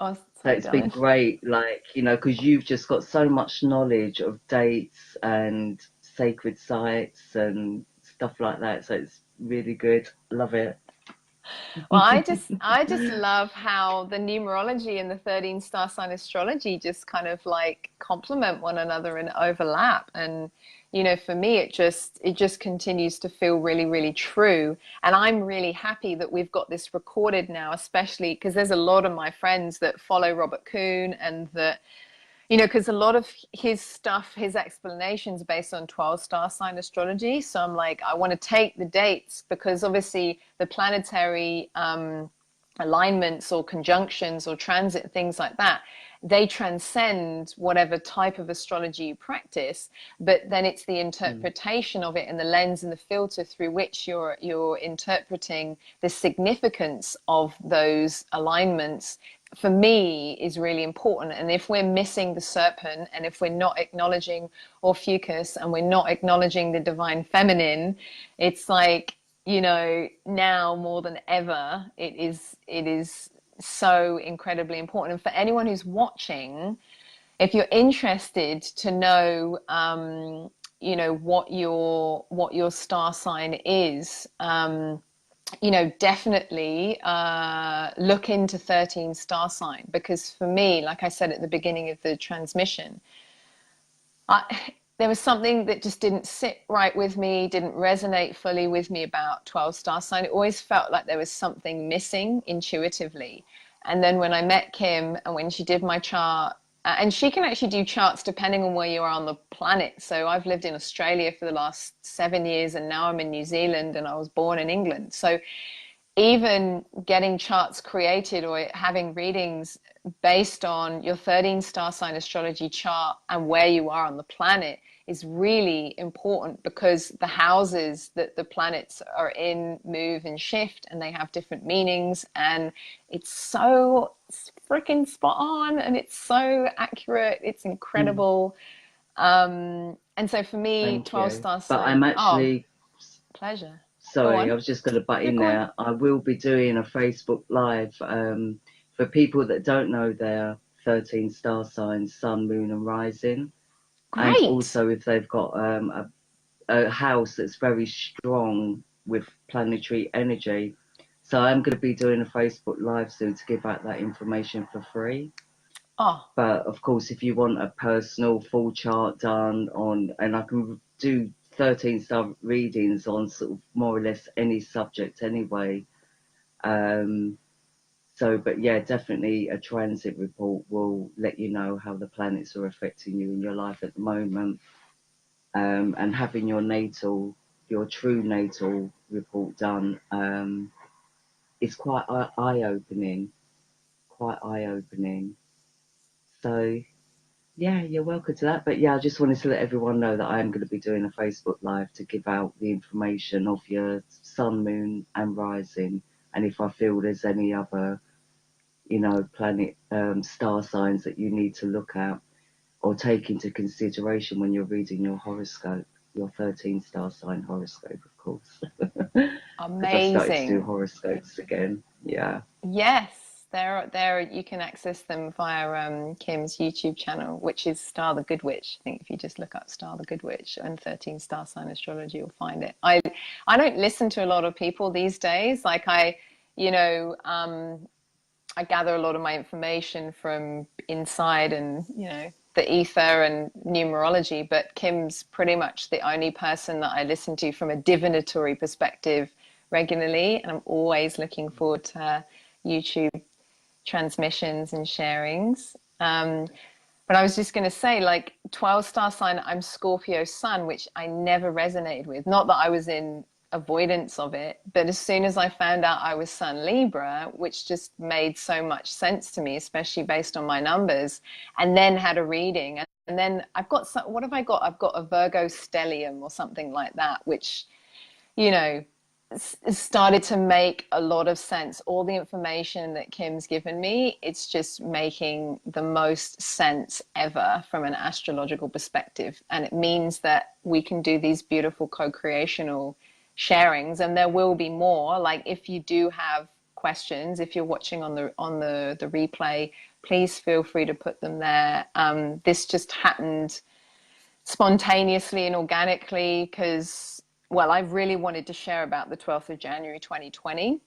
oh, so sorry, it's been darling. great, like, you know, because you've just got so much knowledge of dates and sacred sites and stuff like that. So it's really good. Love it. Well, I just love how the numerology and the 13 star sign astrology just kind of like complement one another and overlap. And for me, it just continues to feel really, really true. And I'm really happy that we've got this recorded now, especially because there's a lot of my friends that follow Robert Kuhn, and that because a lot of his stuff, his explanations based on 12 star sign astrology. So I'm like, I want to take the dates because obviously the planetary alignments or conjunctions or transit, things like that, they transcend whatever type of astrology you practice, but then it's the interpretation of it and the lens and the filter through which you're interpreting the significance of those alignments, for me, is really important. And if we're missing the serpent, and if we're not acknowledging Ophiuchus, and we're not acknowledging the divine feminine, it's like, now more than ever, it is so incredibly important. And for anyone who's watching, if you're interested to know, what your star sign is, definitely look into 13 star sign, because for me, like I said at the beginning of the transmission, there was something that just didn't sit right with me, didn't resonate fully with me about 12 star sign. It always felt like there was something missing intuitively. And then when I met Kim and when she did my chart, and she can actually do charts depending on where you are on the planet. So I've lived in Australia for the last 7 years, and now I'm in New Zealand, and I was born in England. So even getting charts created or having readings based on your 13 star sign astrology chart and where you are on the planet is really important, because the houses that the planets are in move and shift, and they have different meanings, and it's so freaking spot on, and it's so accurate. It's Mm, incredible. And so for me, thank 12 you. star But I'm sign, oh, actually, pleasure. Go sorry, on. I was just going to butt You're in going. there. I will be doing a Facebook Live for people that don't know their 13 star signs, sun, moon, and rising. And Great. also if they've got a house that's very strong with planetary energy. So I'm going to be doing a Facebook Live soon to give out that information for free. Oh, But of course, if you want a personal full chart done on, and I can do 13 star readings on sort of more or less any subject anyway. Um, but yeah, definitely a transit report will let you know how the planets are affecting you in your life at the moment. And having your true natal report done is quite eye-opening, quite eye-opening. So yeah, you're welcome to that. But yeah, I just wanted to let everyone know that I am going to be doing a Facebook Live to give out the information of your sun, moon, and rising. And if I feel there's any other, planet, star signs that you need to look at or take into consideration when you're reading your horoscope, your 13 star sign horoscope, of course, because I've started to do amazing. horoscopes again. Yeah. Yes, there you can access them via Kim's YouTube channel, which is Star the Good Witch. I think if you just look up Star the Good Witch and 13 Star Sign Astrology, you'll find it. I don't listen to a lot of people these days. Like you know, um, I gather a lot of my information from inside, and the ether and numerology, but Kim's pretty much the only person that I listen to from a divinatory perspective regularly, and I'm always looking forward to her YouTube transmissions and sharings. But I was just going to say, like, 12 star sign, I'm Scorpio sun, which I never resonated with. Not that I was in avoidance of it, but as soon as I found out I was Sun Libra, which just made so much sense to me, especially based on my numbers, and then had a reading. And then I've got some, what have I got? I've got a Virgo stellium or something like that, which, you know, started to make a lot of sense. All the information that Kim's given me, it's just making the most sense ever from an astrological perspective. And it means that we can do these beautiful co-creational sharings, and there will be more. Like, if you do have questions, if you're watching on the replay, please feel free to put them there. This just happened spontaneously and organically because, well, I really wanted to share about the 12th of January 2020,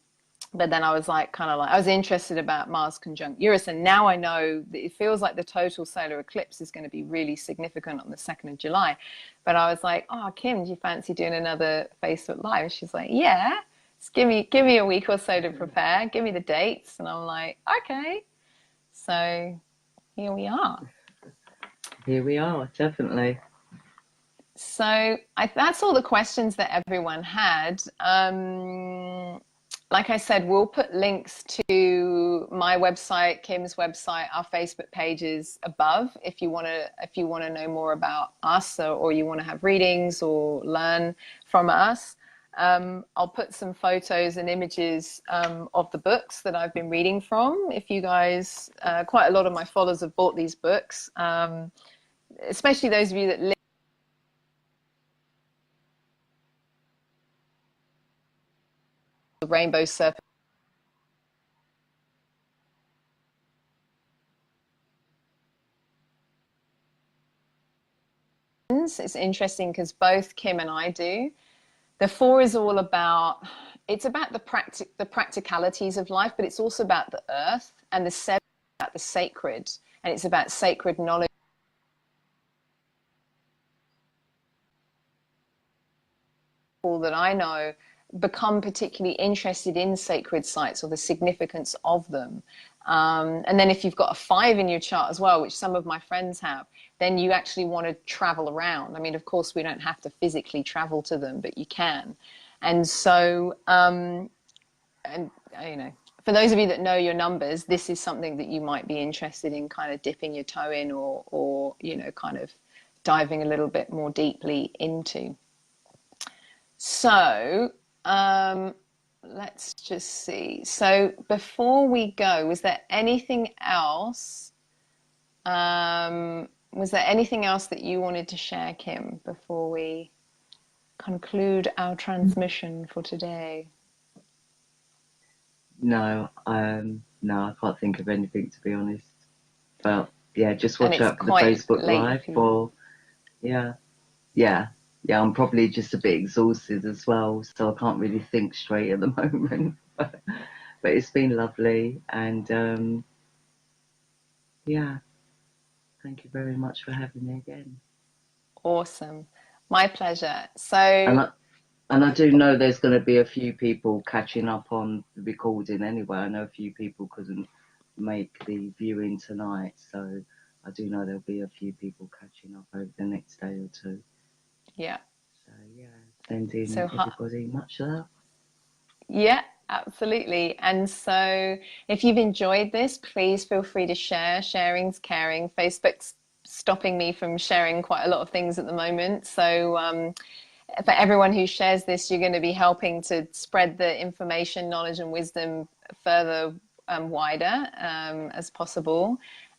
but then I was like, I was interested about Mars conjunct Uranus, and now I know that it feels like the total solar eclipse is going to be really significant on the 2nd of July. But I was like, oh, Kim, do you fancy doing another Facebook Live? And she's like, yeah, just give me a week or so to prepare, give me the dates. And I'm like, okay. So here we are. Here we are, definitely. So that's all the questions that everyone had. Like I said, we'll put links to my website, Kim's website, our Facebook pages above if you want to know more about us, or you want to have readings or learn from us. I'll put some photos and images of the books that I've been reading from. If you guys, quite a lot of my followers have bought these books, especially those of you that live the Rainbow Serpent. It's interesting because both Kim and I do. The 4 is all about, it's about the practicalities of life, but it's also about the earth, and the 7 is about the sacred, and it's about sacred knowledge. That I know become particularly interested in sacred sites or the significance of them. And then if you've got a 5 in your chart as well, which some of my friends have, then you actually want to travel around. I mean, of course, we don't have to physically travel to them, but you can. And so, and you know, for those of you that know your numbers, this is something that you might be interested in kind of dipping your toe in, or you know, kind of diving a little bit more deeply into. So let's just see. So before we go, was there anything else? Was there anything else that you wanted to share, Kim, before we conclude our transmission for today? No, no, I can't think of anything, to be honest. But yeah, just watch out for the Facebook Live for, yeah, I'm probably just a bit exhausted as well, so I can't really think straight at the moment. But it's been lovely, and yeah, thank you very much for having me again. Awesome, my pleasure. So, and I do know there's going to be a few people catching up on the recording anyway. I know a few people couldn't make the viewing tonight, so I do know there'll be a few people catching up over the next day or two. Yeah. So yeah, sending everybody much love. Yeah, absolutely. And so if you've enjoyed this, please feel free to share. Sharing's caring. Facebook's stopping me from sharing quite a lot of things at the moment. So for everyone who shares this, you're going to be helping to spread the information, knowledge and wisdom further wider as possible.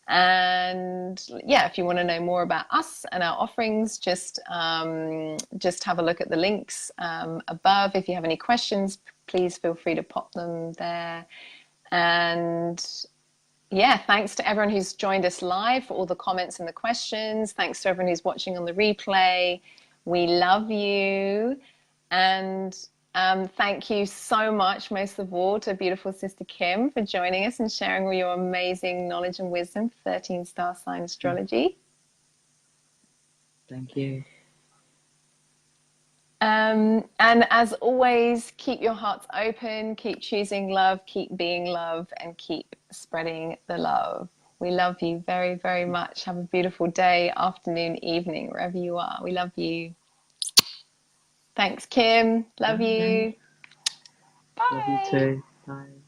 And yeah, if you want to know more about us and our offerings, just have a look at the links above. If you have any questions, please feel free to pop them there. And yeah, thanks to everyone who's joined us live for all the comments and the questions. Thanks to everyone who's watching on the replay. We love you. And thank you so much, most of all, to beautiful sister Kim for joining us and sharing all your amazing knowledge and wisdom for 13 Star Sign Astrology. Thank you. And as always, keep your hearts open, keep choosing love, keep being love, and keep spreading the love. We love you very, very much. Have a beautiful day, afternoon, evening, wherever you are. We love you. Thanks, Kim. Love you. Love you Bye. too. Bye.